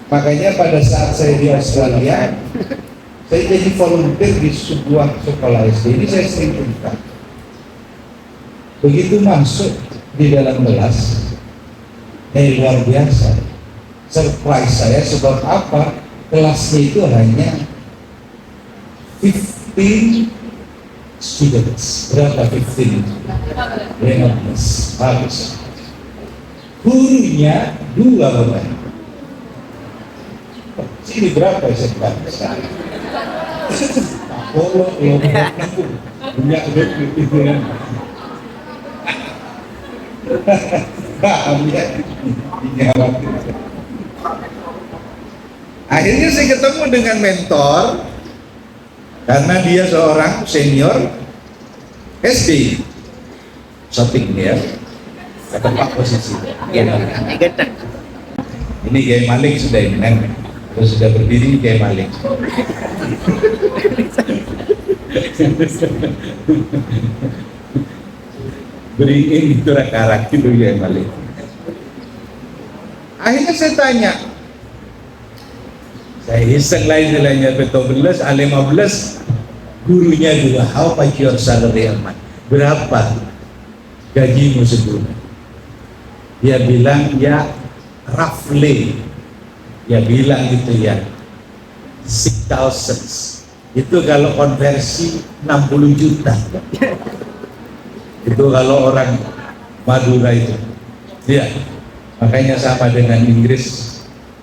Makanya pada saat saya di Australia, saya jadi volunteer di sebuah sekolah SD. Ini saya sering cerita. Begitu masuk di dalam kelas, luar biasa. Surprise saya sebab apa? Kelasnya itu hanya 15 students. Berapa 15? 15. Bagus. Gurunya 2 Bapak. Sini berapa saya sekarang? Oh, punya gitu ya. Akhirnya saya ketemu dengan mentor karena dia seorang senior SD. Shopping dia, kata Pak posisi. Ini Kiai Malik sudah ini kan, sudah berdiri Kiai Malik. Beriin itu karak gitu Kiai Malik. Akhirnya saya tanya, saya iseng lah istilahnya betul-betul A15 gurunya juga, how much your salary a month? Berapa gajimu sebulan? Dia bilang ya roughly Ya bilang gitu ya, 6,000. Itu kalau konversi 60 juta. Itu kalau orang Madura itu. Ya, makanya sama dengan Inggris.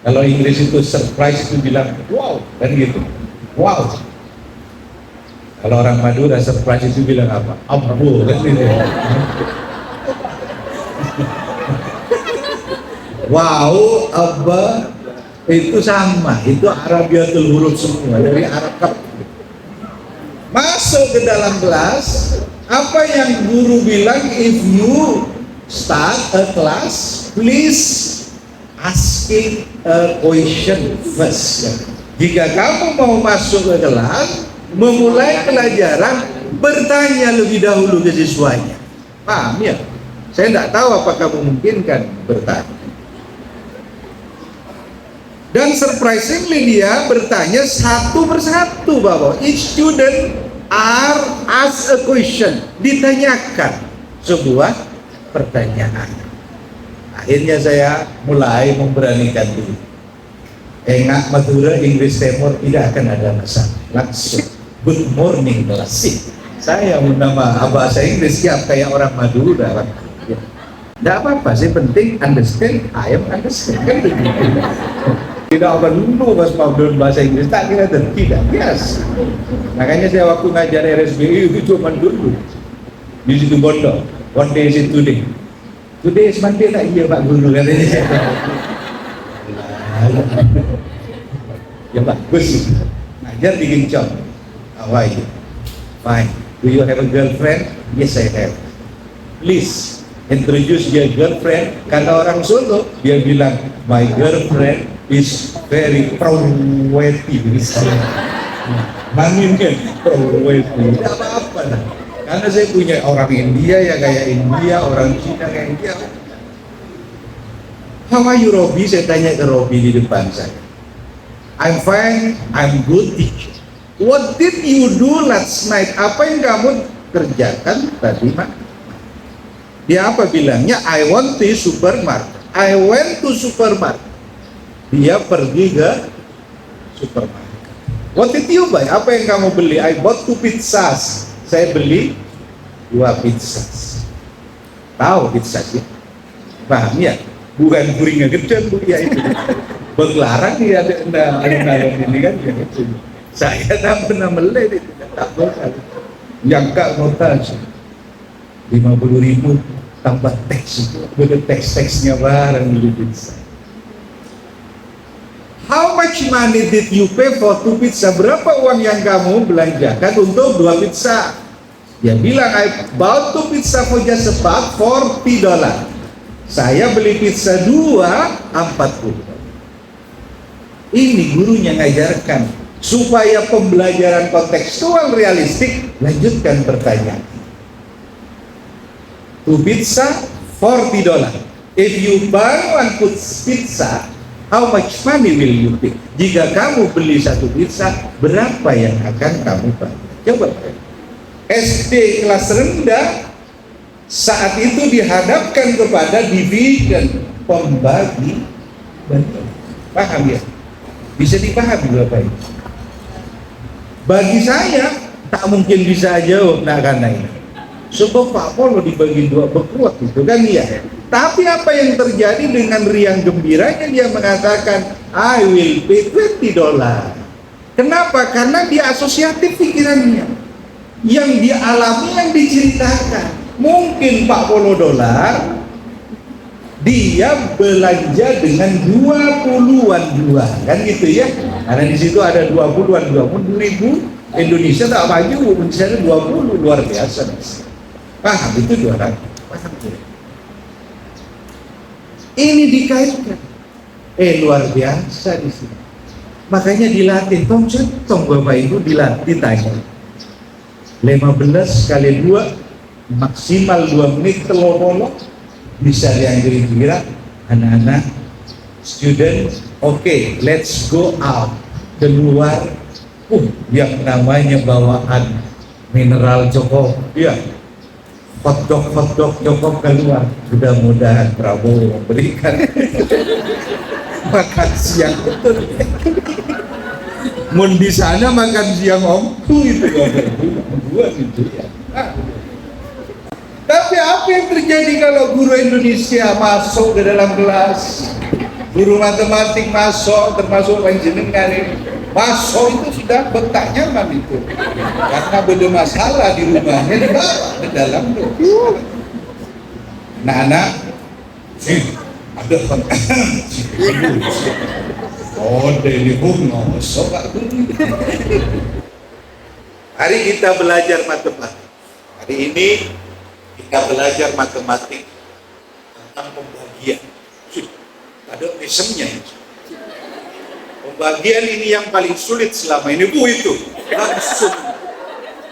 Kalau Inggris itu surprise itu bilang wow, kan gitu. Wow. Kalau orang Madura surprise itu bilang apa? Abu, kan gitu. Wow, abba itu sama, itu Arabiatul huruf semua dari Arab. Masuk ke dalam kelas, apa yang guru bilang, if you start a class, please asking a question first. Jika kamu mau masuk ke kelas, memulai pelajaran, bertanya lebih dahulu ke siswanya. Paham ya? Saya tidak tahu apakah memungkinkan bertanya. Dan surprisingly dia bertanya satu persatu, Bapak. Each student are asked a question, ditanyakan sebuah pertanyaan. Akhirnya saya mulai memberanikan diri. Enggak, Madura, Inggris Timur tidak akan ada masalah. Langsung, good morning kelas. Saya nama bahasa Inggris siap kayak orang Madura. Tidak apa-apa, sih penting understand, I am understand. Kan begitu. Tidak perlu mas Pabdon bahasa Inggris, tak kira tidak, yes. Makanya saya waktu ngajar RSBI itu cuma dulu di situ Bondo. One day is it today. Today is Monday, tak iya Pak Guru katanya. Ya bagus. Ngajar di Gincong. How are you? Fine. Do you have a girlfriend? Yes, I have. Please introduce your girlfriend. Kata orang Solo, dia bilang, my girlfriend is very pro-weti. Mangin kan? Pro-weti. Tidak apa-apa lah. Karena saya punya orang India ya kayak India, orang Cina kayak India. How are you, Robi? Saya tanya ke Robi di depan saya. I'm fine, I'm good teacher. What did you do last night? Apa yang kamu kerjakan tadi, Mak? Dia apa bilangnya? I want to supermarket. I went to supermarket. Dia pergi ke supermarket. What did you buy? Apa yang kamu beli? I bought 2 pizzas. Saya beli 2 pizzas. Tahu pizzas ya? Paham ya? Bukan guringnya gede, Bu ya itu. Berlarang dia ada ini kan ya itu. Saya tak pernah melihat itu, tak boleh. Yang kak notasi 50.000 tambah teks itu, ada teks-teksnya bareng beli pizza. How much money did you pay for 2 pizza? Berapa uang yang kamu belanjakan untuk 2 pizza? Dia bilang, I bought 2 pizza for just about $40. Saya beli pizza 2, 40. Ini gurunya ngajarkan supaya pembelajaran kontekstual realistik. Lanjutkan pertanyaan. 2 pizza, $40. If you buy 1 pizza, how much money will you pay? Jika kamu beli 1 pizza, berapa yang akan kamu bayar? Coba. SD kelas rendah saat itu dihadapkan kepada division, pembagi bagi. Paham ya? Bisa dipahami Bapak ini. Bagi saya tak mungkin bisa jawab karena ini. Sebab Pak Polo dibagi 2 berkuat itu kan ya. Tapi apa yang terjadi dengan riang gembiranya dia mengatakan I will pay $20. Kenapa? Karena dia asosiatif pikirannya. Yang dia alami, yang diceritakan. Mungkin Pak Polo dolar dia belanja dengan 20-an jual, kan gitu ya. Karena di situ ada 20-an, 20.000 Indonesia tak maju, misalnya 20 luar biasa. Paham itu 200. Paham tidak? Ini dikaitkan. Luar biasa di sini. Makanya dilatih, tong Bapak Ibu dilatih tanya. 15 kali 2 maksimal 2 menit telur bisa yang kira-kira anak-anak student, okay, let's go out, keluar, yang namanya bawaan mineral Joko, ya, hotdog Joko keluar. Mudah-mudahan Prabowo memberikan makan siang betul. Mun di sana makan siang omku itu buat itu ya. Tapi apa yang terjadi kalau guru Indonesia masuk ke dalam kelas, guru matematik masuk, termasuk panjenengan ini masuk, itu sudah betah nyaman itu, karena beda masalah di rumahnya dibawa ke dalam kelas. Anak-anak, ada oh dari bunga sobat guru. Hari kita belajar matematik. Hari ini kita belajar matematik tentang pembagian. Ada isemnya. Pembagian ini yang paling sulit selama ini. Itu langsung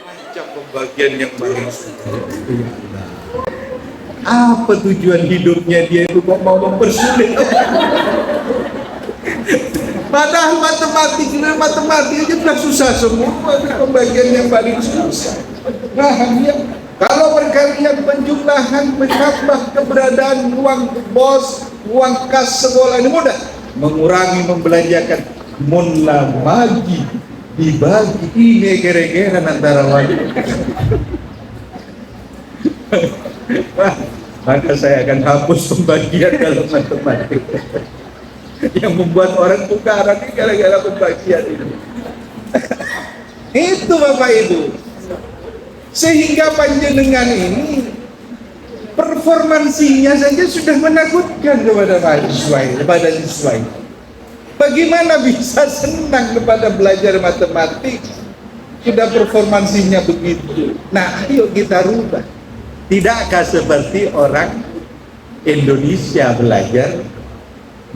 macam pembagian yang paling sulit. Apa tujuan hidupnya dia itu kok mau mempersulit? Padahal matematik aja sudah susah semua. Pembagian yang paling susah. Paham ya? Kalau perkalian penjumlahan menambah keberadaan uang bos, uang kas sekolah ini mudah. Mengurangi membelanjakan, munlah bagi dibagi ini kira-kira antara wajib. Maka saya akan hapus pembagian dalam matematik. Yang membuat orang tukaran ini gara-gara pembagian ini. Itu Bapak Ibu. Sehingga panjenengan ini performansinya saja sudah menakutkan kepada siswa ini. Bagaimana bisa senang kepada belajar matematik sudah performansinya begitu? Nah, ayo kita rubah. Tidakkah seperti orang Indonesia belajar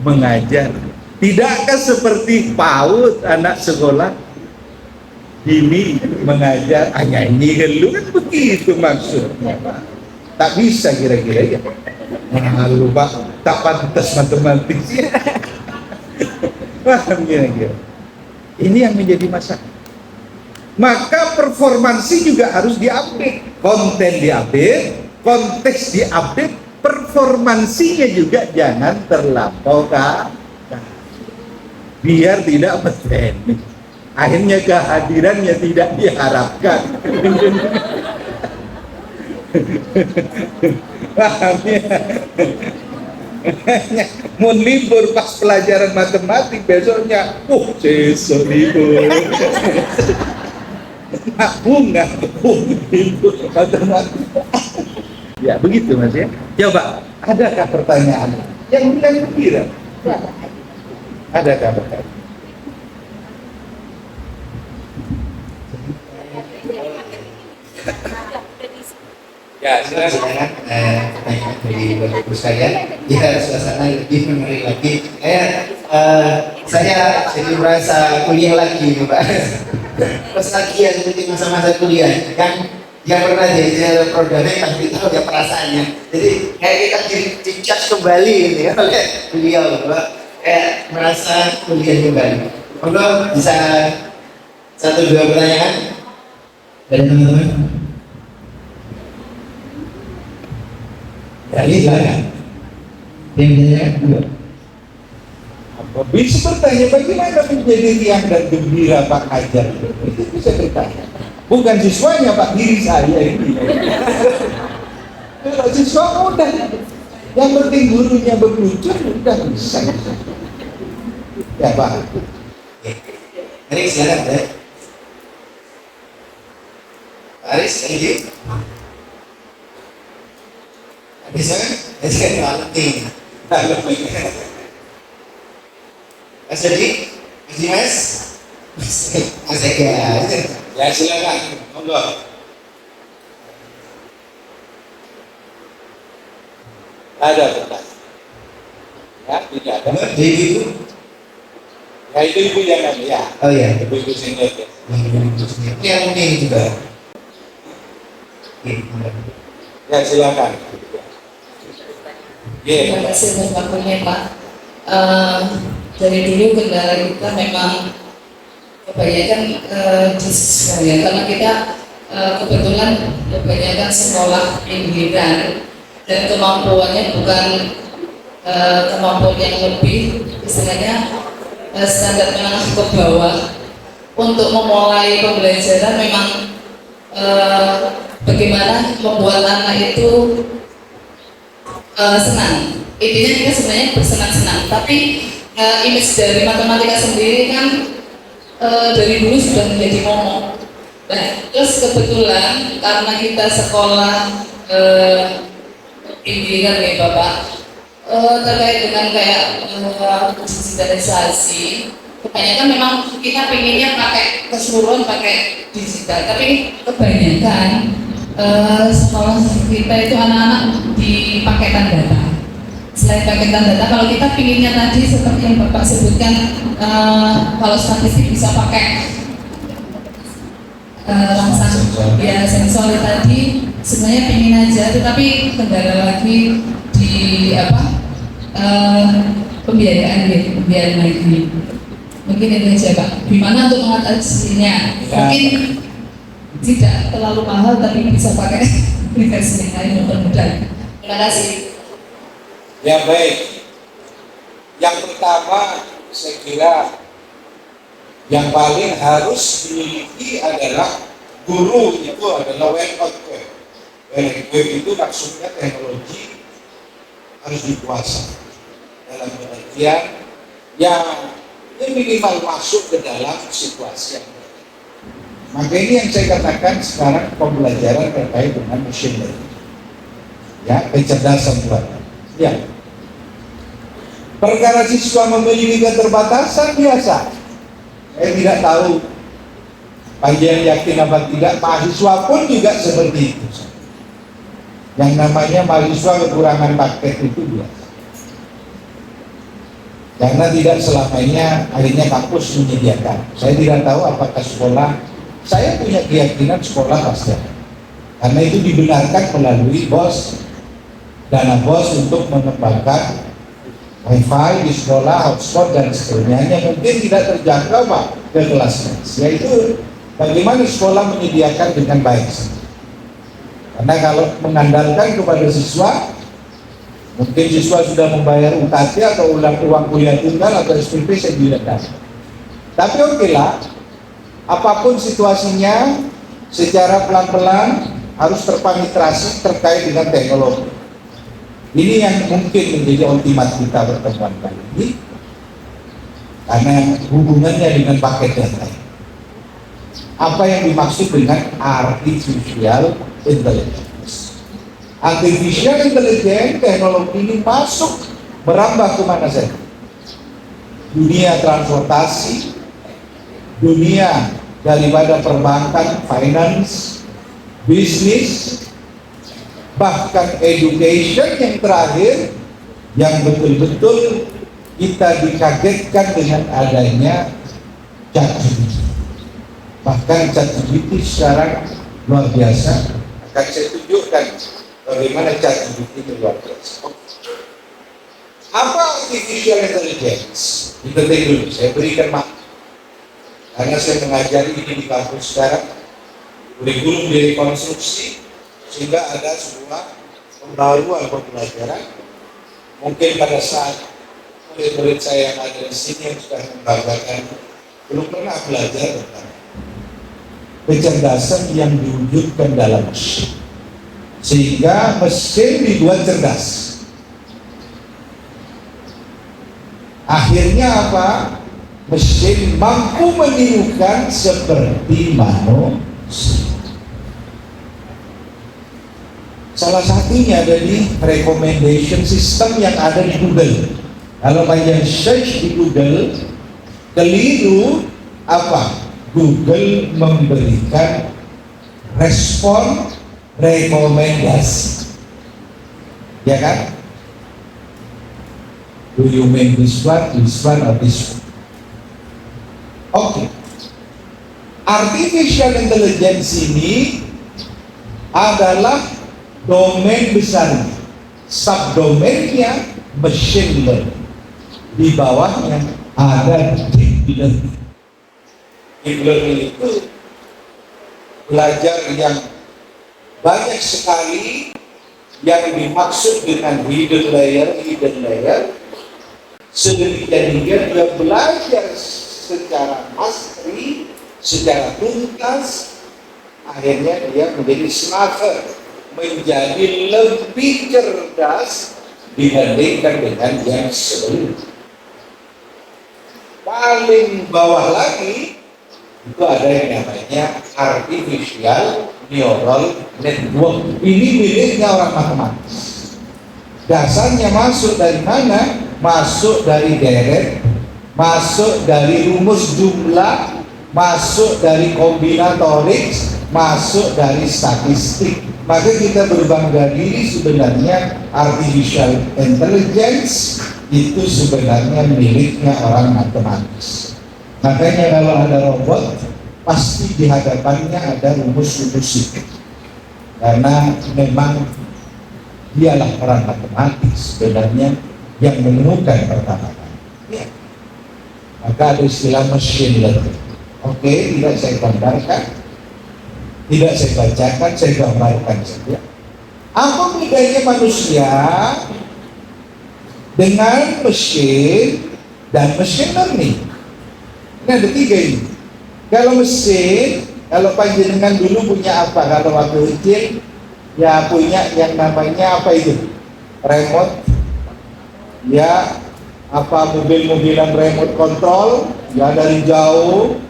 mengajar? Tidakkah seperti PAUD anak sekolah ini mengajar nyanyi dulu, kan begitu maksudnya Pak? Tak bisa kira-kira ya. Malu Pak, tak pantas matematik. Paham kira-kira? Ini yang menjadi masalah. Maka performansi juga harus diupdate, konten diupdate, konteks diupdate, performansinya juga jangan terlampau biar tidak bertanding. Akhirnya kehadirannya tidak diharapkan. Paham ya? Mau libur pas pelajaran matematik, besoknya besok libur. Bunga libur matematik. Ya begitu Mas ya. Coba, adakah pertanyaan yang bukan kira? Adakah pertanyaan? Ya, silakan. Pertanyaan dari Bapak Ibu sekalian. Ya, suasana lebih menarik lagi. Saya jadi merasa kuliah lagi, Pak. Terus lagi ya seperti masa-masa kuliah. Yang pernah jadi programnya pasti tahu ya perasaannya. Jadi kayak kita dicas kembali ini ya oleh beliau, Pak. Kayak merasa kuliah kembali. Monggo bisa 1-2 pertanyaan dari teman-teman. Jadi silakan. Yang bertanya bisa bertanya bagaimana menjadi riang dan gembira Pak Hajar itu bisa bertanya. Bukan siswanya Pak, diri saya ini. Kalau siswa mudah, yang penting gurunya berlucu udah bisa. Ya Pak. Aris silakan ya. Aris lagi. Bisa kan? Bisa penting. Mas Jadi, Mas Dimas, Mas Ega. Ya silakan, monggo. Ada pertanyaan? Ya, tidak ada. Ibu. Ya itu ibu jangan ya. Oh iya. Ibu senior ya. Yang ini juga. Ya silakan. Terima kasih atas waktunya Pak. Dari dulu kendala kita memang kebanyakan di sekalian karena kita kebetulan kebanyakan sekolah pinggiran dan kemampuannya bukan kemampuan yang lebih, istilahnya standar menengah ke bawah. Untuk memulai pembelajaran memang bagaimana membuat anak itu senang. Intinya kita sebenarnya bersenang-senang, tapi image dari matematika sendiri kan dari dulu sudah menjadi momok. Nah, terus kebetulan karena kita sekolah tinggi kan ya Bapak, terkait dengan kayak digitalisasi, kebanyakan memang kita pengennya pakai keseluruhan pakai digital, tapi kebanyakan sekolah kita itu anak-anak di paketan data. Selain paketan data, kalau kita pinginnya tadi seperti yang Bapak sebutkan, kalau statistik bisa pakai rangsang ya sensor tadi, sebenarnya pingin aja, tetapi kendala lagi di pembiayaan lagi. Mungkin itu aja Pak. Gimana untuk mengatasinya? Mungkin tidak terlalu mahal, tapi bisa pakai aplikasi yang lain mudah-mudahan. Terima kasih. Ya baik, yang pertama saya kira yang paling harus dimiliki adalah guru itu adalah well-equipped. Well-equipped itu maksudnya teknologi harus dikuasai dalam pengertian yang minimal masuk ke dalam situasi yang berbeda. Maka ini yang saya katakan sekarang pembelajaran terkait dengan machine learning, ya, kecerdasan buatan. Ya, perkara siswa memiliki keterbatasan biasa. Saya tidak tahu panjang yakin apa tidak, mahasiswa pun juga seperti itu. Yang namanya mahasiswa kekurangan paket itu biasa. Karena tidak selamanya akhirnya kampus menyediakan. Saya tidak tahu apakah sekolah, saya punya keyakinan sekolah pasti ada. Karena itu dibenarkan melalui dana BOS untuk mengembangkan wifi di sekolah, hotspot dan seterusnya. Mungkin tidak terjangkau Pak ke kelasnya. Yaitu bagaimana sekolah menyediakan dengan baik. Karena kalau mengandalkan kepada siswa, mungkin siswa sudah membayar UKT atau uang kuliah tunggal atau SPP saya tidak tahu. Tapi oke lah, apapun situasinya, secara pelan-pelan harus terpenetrasi terkait dengan teknologi. Ini yang mungkin menjadi ultimat kita pertemuan kali ini, karena hubungannya dengan paket data. Apa yang dimaksud dengan artificial intelligence? Artificial intelligence, teknologi ini masuk merambah kemana saja. Dunia transportasi, dunia daripada perbankan, finance, bisnis, bahkan education yang terakhir, yang betul-betul kita dikagetkan dengan adanya ChatGPT. Bahkan ChatGPT sekarang luar biasa. Akan saya tunjukkan bagaimana ChatGPT itu luar biasa. Apa artificial intelligence? Diketik dulu, saya berikan makna. Karena saya mengajari ini di kampus sekarang, kurikulum direkonstruksi sehingga ada sebuah pembaruan pembelajaran. Mungkin pada saat murid-murid saya yang ada di sini yang sudah membanggakan belum pernah belajar tentang kecerdasan yang diwujudkan dalam mesin, sehingga mesin dibuat cerdas. Akhirnya apa? Mesin mampu menirukan seperti manusia. Salah satunya dari recommendation system yang ada di Google. Kalau banyak search di Google, keliru apa? Google memberikan respon rekomendasi, ya kan? Do you mean this one, or this one? Oke. Artificial intelligence ini adalah domain besar, subdomainnya machine learning. Di bawahnya ada deep learning. Deep learning itu belajar yang banyak sekali yang dimaksud dengan hidden layer sedemikian hingga dia belajar secara mastery, secara tuntas, akhirnya dia menjadi smarter, menjadi lebih cerdas dibandingkan dengan yang sebelumnya. Paling bawah lagi itu ada yang namanya artificial neural network. Ini miliknya orang matematis. Dasarnya masuk dari mana? Masuk dari deret, masuk dari rumus jumlah, masuk dari kombinatorik, masuk dari statistik. Maka kita berbangga diri sebenarnya artificial intelligence itu sebenarnya miliknya orang matematis. Makanya kalau ada robot, pasti di hadapannya ada rumus-rumus itu. Karena memang dialah orang matematis sebenarnya yang menemukan pertama kali. Ya. Maka ada istilah machine learning. Oke, tidak saya gambarkan, tidak saya bacakan, saya gambarkan saja. Apa bedanya manusia dengan mesin dan machine learning? Ini ada tiga ini. Kalau mesin, kalau panjenengan dulu punya apa? Kalau waktu kecil, ya punya yang namanya apa itu? Remote. Ya, apa mobil-mobilan remote control, ya dari jauh.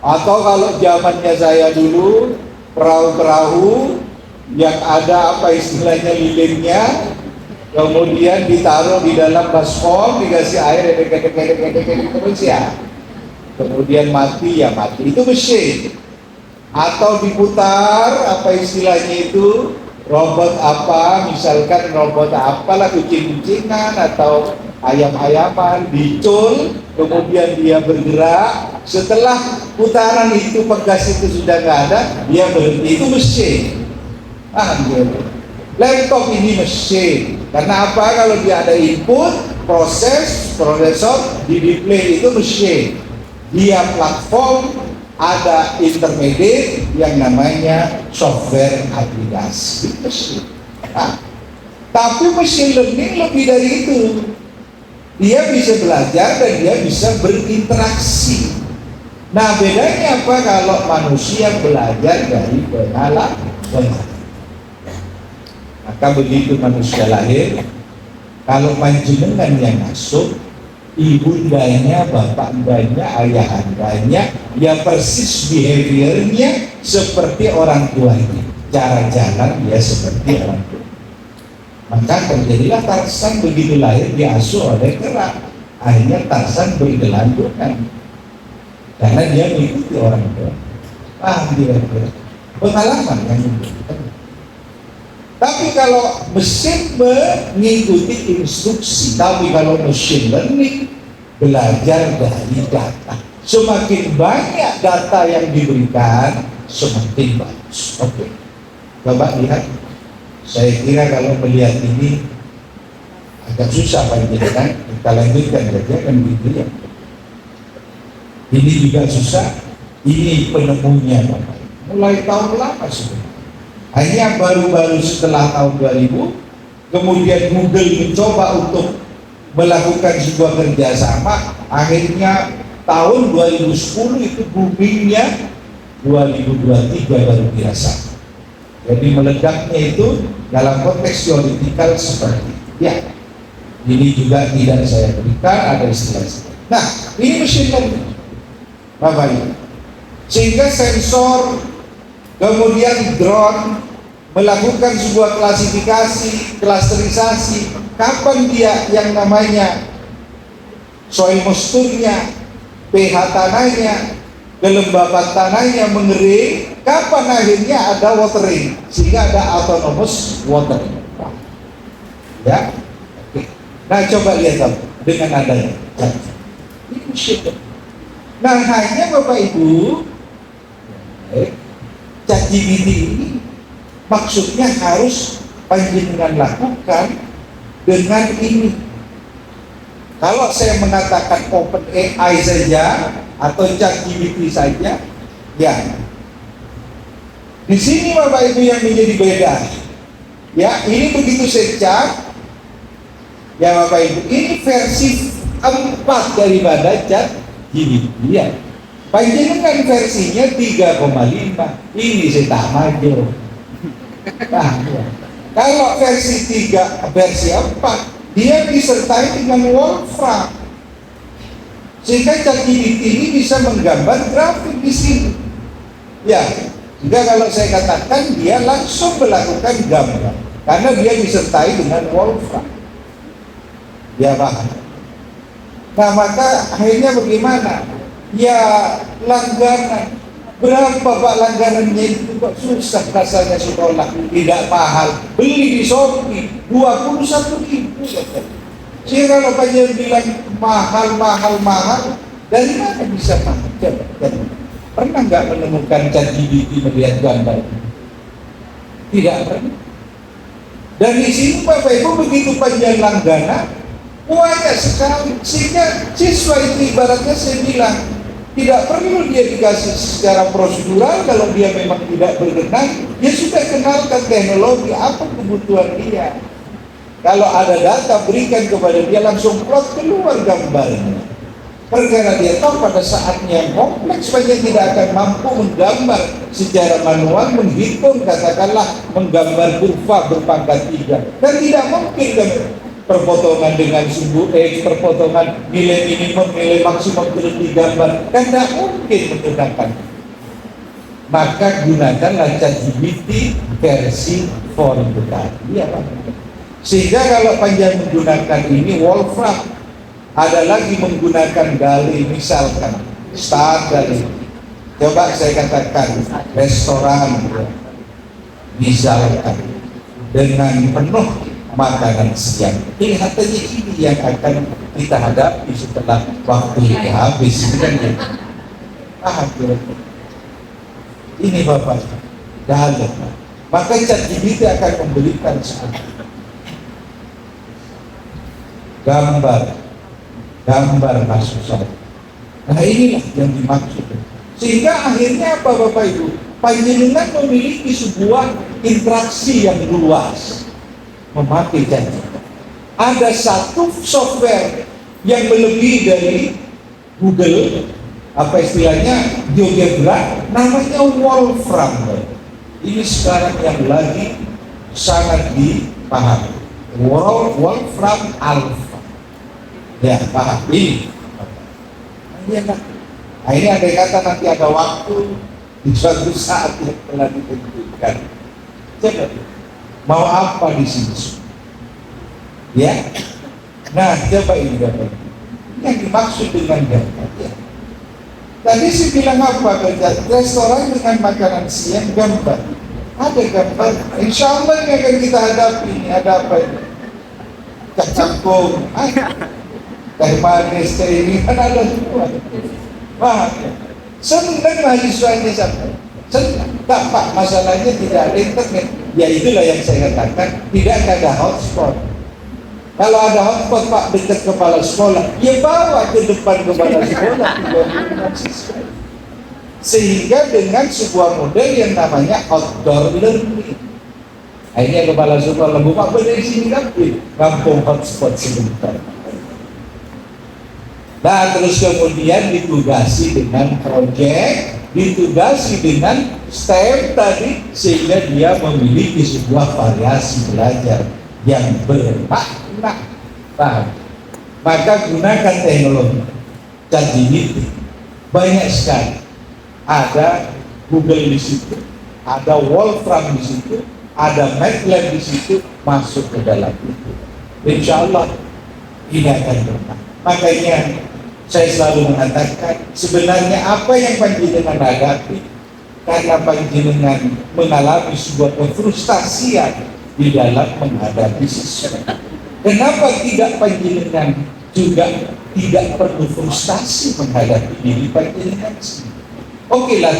Atau kalau zamannya saya dulu, perahu-perahu yang ada apa istilahnya lilinnya, kemudian ditaruh di dalam baskom, dikasih air, terus ya. Kemudian mati ya mati, itu mesin. Atau diputar apa istilahnya itu, robot apa, misalkan robot apalah, kucing-kucingan atau ayam-ayaman, dicul, kemudian dia bergerak. Setelah putaran itu pegas itu sudah nggak ada, dia berhenti, itu mesin. Laptop ini mesin. Karena apa? Kalau dia ada input, prosesor, di display itu mesin. Dia platform, ada intermediate yang namanya software aplikasi. Tapi machine learning lebih dari itu. Dia bisa belajar dan dia bisa berinteraksi. Nah, bedanya apa kalau manusia belajar dari pengalaman? Maka begitu manusia lahir, kalau panjenengan yang masuk, ibundanya, bapaknya, ayahandanya, ya persis behaviornya seperti orang tuanya. Cara jalan dia seperti orang tua. Maka terjadilah Tarsan begitu lahir diasuh oleh kera. Akhirnya Tarsan bergelantungan karena dia mengikuti orang tua. Kira-kira pengalaman yang memberikan. Tapi kalau mesin mengikuti instruksi, tapi kalau machine learning belajar dari data. Semakin banyak data yang diberikan, semakin bagus. Oke, coba lihat. Saya kira kalau melihat ini agak susah panjenengan, kita lanjutkan saja kan gitu ya. Ini juga susah. Ini penemunya Bapak. Mulai tahun lama sebenarnya. Hanya baru-baru setelah tahun 2000, kemudian Google mencoba untuk melakukan sebuah kerjasama. Akhirnya tahun 2010 itu boomingnya, 2023 baru dirasakan. Jadi meledaknya itu dalam konteks teoretikal seperti ya. Ini juga tidak saya berikan, ada istilah. Nah, ini machine learning, Bapak Ibu. Sehingga sensor, kemudian drone melakukan sebuah klasifikasi, klasterisasi, kapan dia yang namanya soil moisture-nya, pH tanahnya, kelembapan tanahnya mengering, kapan akhirnya ada watering, sehingga ada autonomous watering. Ya, oke. Nah coba lihat dengan adanya ini machine. Nah hanya Bapak Ibu, ChatGPT ini maksudnya harus panjenengan lakukan dengan ini. Kalau saya mengatakan OpenAI saja atau ChatGPT saja, ya di sini Bapak Ibu yang menjadi beda. Ya, ini begitu saya cek, ya Bapak Ibu, ini versi 4 daripada chat GPT. Ya, panjenengan versinya 3,5. Ini saya tak maju. Nah, ya. Kalau versi 3, versi 4, dia disertai dengan Wolfram, sehingga ChatGPT ini bisa menggambar grafik di sini. Ya, juga kalau saya katakan dia langsung melakukan gambar karena dia disertai dengan Wolfram. Ya paham. Nah maka akhirnya bagaimana? Ya langganan. Berapa Pak langganannya itu kok susah rasanya sekolah, tidak mahal. Beli di Shopee 21.000. Sehingga kalau panjang bilang mahal, dari mana bisa mahal? Pernah nggak menemukan ChatGPT melihat gambar? Tidak pernah. Dan di sini Bapak Ibu begitu panjang langganan, banyak sekali, sehingga siswa itu ibaratnya saya bilang tidak perlu dia dikasih secara prosedural. Kalau dia memang tidak berkenan, dia sudah kenalkan teknologi apa kebutuhan dia. Kalau ada data berikan kepada dia, langsung plot keluar gambarnya. Perkara dia tahu pada saatnya yang kompleks saja tidak akan mampu menggambar secara manual, menghitung katakanlah menggambar kurva berpangkat 3, dan tidak mungkin kan perpotongan dengan sumbu X, perpotongan nilai minimum, nilai maksimum terus digambar, kan tidak mungkin menggunakan. Maka gunakanlah ChatGPT versi 4 tadi, ya Pak. Sehingga kalau panjang menggunakan ini Wolfram, ada lagi menggunakan DALL-E, misalkan start dari, coba saya katakan restoran, misalkan dengan penuh makanan siang. Kelihatannya ini yang akan kita hadapi setelah waktu ini habis. Ini Bapak dalam. Maka ChatGPT akan memberikan gambar masuk saya. Nah inilah yang dimaksud. Sehingga akhirnya apa Bapak Ibu? Panjenengan memiliki sebuah interaksi yang luas memakai ChatGPT. Ada satu software yang melebihi dari Google, apa istilahnya, GeoGebra, namanya Wolfram. Ini sekarang yang lagi sangat dipahami. Wolfram Alpha. Ya, paham ini. Nah, ini ada kata nanti ada waktu di suatu saat yang telah ditentukan. Coba, mau apa di sini? Ya. Nah, coba ini Bapak. Yang dimaksud dengan gambar. Ya. Tadi saya bilang apa? Restoran dengan makanan siang gambar. Ada gambar. Insya Allah yang akan kita hadapi ini ada apa ini? Kacangkung. Teh manis, teh ini kan ada semua. Wah, senang mahasiswanya sampai. Senang. Tak Pak, masalahnya tidak ada internet. Ya itulah yang saya katakan, tidak ada hotspot. Kalau ada hotspot Pak dekat kepala sekolah, ya bawa ke depan kepala sekolah. Sehingga dengan sebuah model yang namanya outdoor learning. Akhirnya kepala sekolah, Pak boleh di sini kampung hotspot sebentar. Nah terus kemudian ditugasi dengan proyek, ditugasi dengan STEM tadi, sehingga dia memiliki sebuah variasi belajar yang bermakna. Paham? Maka gunakan teknologi ChatGPT, banyak sekali. Ada Google di situ, ada Wolfram di situ, ada MATLAB di situ, masuk ke dalam itu. Insya Allah ini akan bermakna. Makanya saya selalu mengatakan, sebenarnya apa yang panjenengan hadapi karena panjenengan mengalami sebuah kefrustasian di dalam menghadapi sesuatu. Kenapa tidak panjenengan juga tidak perlu frustasi menghadapi diri panjenengan sendiri? Oke lah,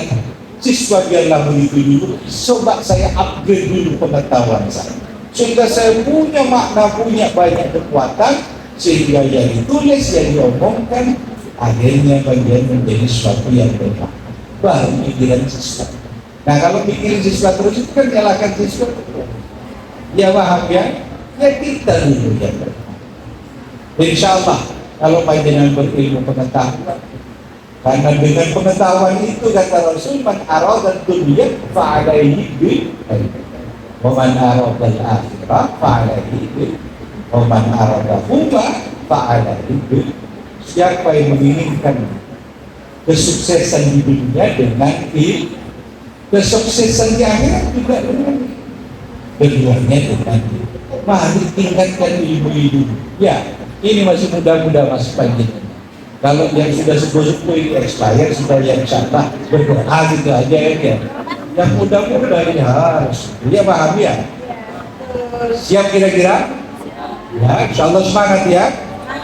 siswa biarlah begitu dulu. Coba saya upgrade dulu pengetahuan saya, sehingga saya punya makna, punya banyak kekuatan, sehingga yang ditulis, yang diomongkan akhirnya bagian menjadi sesuatu yang bermakna. Baru pikiran siswa. Nah kalau pikiran siswa terus itu kan nyalakan siswa. Ya paham ya? Ya kita dulu ya. Insya Allah kalau panjenengan berilmu pengetahuan, karena dengan pengetahuan itu kata Rasul, man arada dunya fa'alaihi bi wa man arada al-akhirah fa'alaihi bi wa man arada huma fa'alaihi bi. Siapa yang menginginkan kesuksesan di dunia dengan ilmu, kesuksesan di akhirat juga dengan keduanya dengan ilmu. Mari tingkatkan ilmu itu. Ya, ini masih muda-muda Mas Panjenengan. Kalau yang sudah sepuh-sepuh ini expired, sudah yang salah berdoa gitu aja ya. Yang muda-muda ini harus, dia paham ya. Siap kira-kira? Ya, insya Allah semangat ya.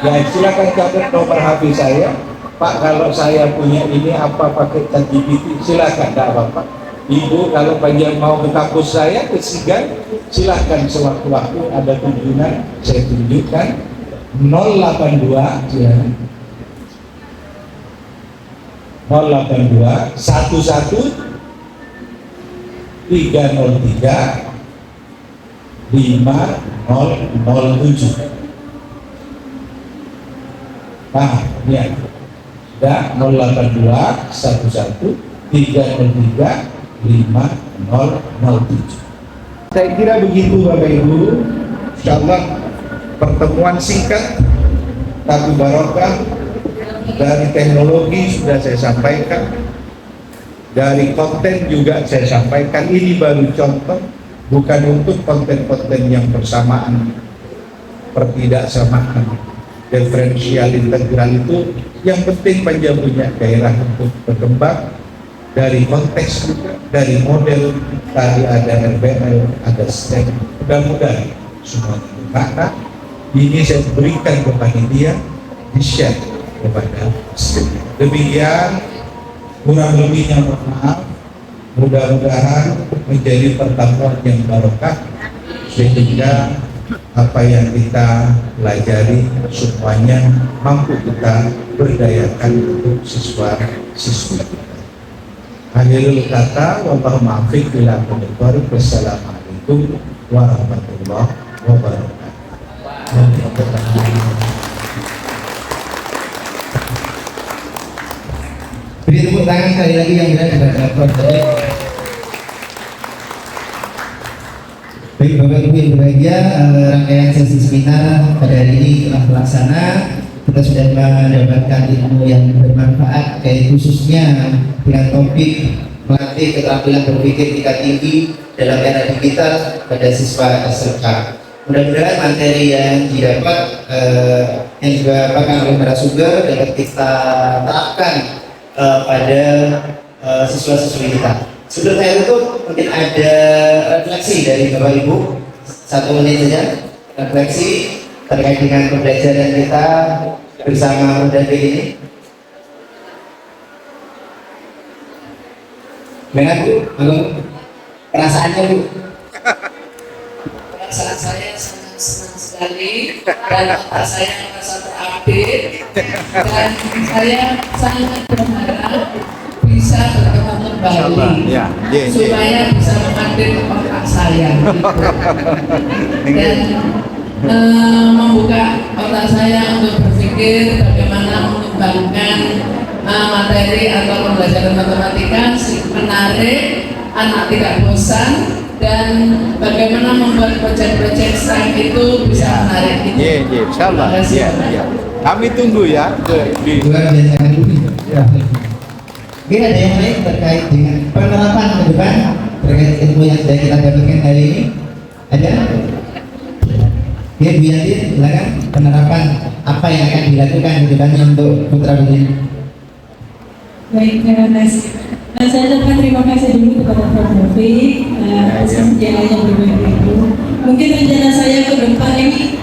Ya, silakan catat nomor HP saya. Pak, kalau saya punya ini apa pakai ChatGPT? Silakan, tidak apa-apa. Ibu, kalau panjang mau ke kampus saya, ke Sigan, silakan sewaktu-waktu ada kunjungan, saya tunjukkan 082 ya. 082 11 303 5007. Nah, ya. Sudah 082 11 303 5007. Saya kira begitu Bapak Ibu. Insyaallah pertemuan singkat tapi barokah. Dari teknologi sudah saya sampaikan, dari konten juga saya sampaikan. Ini baru contoh, bukan untuk konten-konten yang bersamaan, pertidaksamaan, diferensial integral itu. Yang penting panjang punya daerah untuk berkembang. Dari konteks juga, dari model tadi ada RBL, ada STEM, mudah-mudahan semuanya bermakna. Ini saya berikan kepada dia, di-share kepada semua. Demikian, kurang lebihnya mohon maaf. Mudah-mudahan menjadi pertemuan yang barokah sehingga apa yang kita pelajari semuanya mampu kita berdayakan untuk siswa-siswi kita. Akhirul kata, wallahu muwaffiq ila aqwamit thoriq. Wassalamualaikum warahmatullahi wabarakatuh. Beri tepuk tangan sekali lagi yang benar kepada Prof. Baik Bapak Ibu yang berbahagia, rangkaian sesi seminar pada hari ini telah terlaksana. Kita sudah mendapatkan ilmu yang bermanfaat, kayak khususnya dengan topik melatih keterampilan berpikir tingkat tinggi dalam era digital pada siswa SMK. Mudah-mudahan materi yang didapat yang juga dipaparkan oleh narasumber dapat kita terapkan pada siswa-siswi kita. Sebelum saya tutup, mungkin ada refleksi dari Bapak Ibu, 1 menit saja refleksi terkait dengan pembelajaran kita bersama pendamping ini. Gimana Bu? Perasaannya Bu? Perasaan saya sangat senang sekali dan otak saya merasa terupdate dan saya sangat berharap bisa bertemu kembali supaya bisa mengupdate otak saya dan membuka otak saya untuk berpikir bagaimana mengembangkan materi atau pembelajaran matematika menarik, anak tidak bosan, dan bagaimana membuat proyek-proyek STEM itu bisa menarik. Insyaallah. Kami tunggu ya. Luar biasa dulu. Mungkin ada yang lain terkait dengan penerapan ke depan terkait ilmu yang sudah kita dapatkan hari ini? Ada? Ya Bu Yanti, silakan penerapan apa yang akan dilakukan ke depannya untuk putra putri. Baik, terima kasih. Saya ucapkan terima kasih dulu kepada Prof. Taufik atas yang berbagi itu. Mungkin rencana saya ke depan ini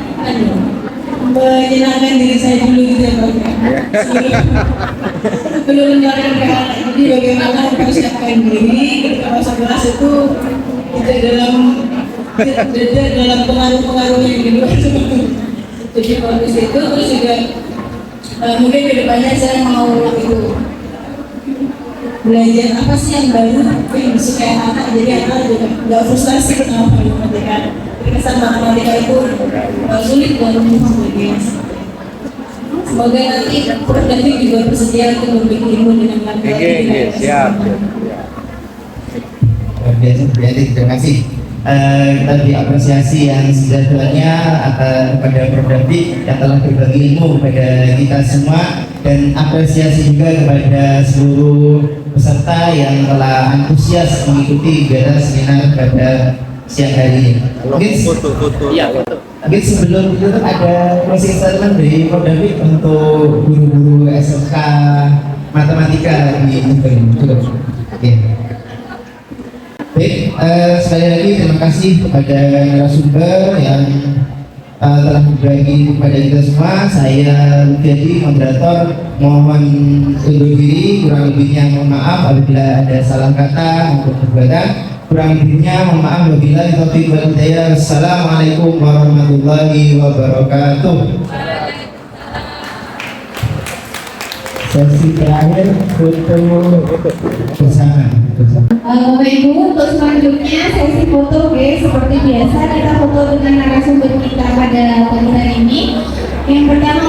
menyenangkan diri saya dulu gitu ya Prof. Sebelum menjalankan ke anak, jadi bagaimana mempersiapkan diri ketika masa kelas itu tidak dalam pengaruh-pengaruh yang di luar jadi kondisi itu. Terus juga mungkin kedepannya saya mau itu belajar apa sih yang baru yang disukai anak, jadi anak juga nggak frustasi sama pendidikan. Terima kasih. sulit buat sebagai semoga nanti Prof. David juga bersedia untuk memberi ilmu dengan laki-laki. Siap. Biasa terjadi. Terima kasih. Kita diapresiasi yang sejatinya kepada Prof. David yang telah berbagi ilmu kepada kita semua, dan apresiasi juga kepada seluruh peserta yang telah antusias mengikuti kegiatan seminar pada siang hari ini. Mungkin sebelum itu ada closing statement dari Prof. David untuk guru-guru SMK matematika di Unpad. Oke. Baik, sekali lagi terima kasih kepada narasumber yang telah berbagi kepada kita semua. Saya jadi moderator, mohon undur diri, kurang lebihnya mohon maaf apabila ada salah kata maupun perbuatan. Kurang lebihnya mohon maaf, wabillahi taufiq wal hidayah. Assalamualaikum warahmatullahi wabarakatuh. Sesi terakhir foto bersama. Bapak Ibu, untuk selanjutnya sesi foto seperti biasa kita foto dengan narasumber kita pada pagi hari ini. Yang pertama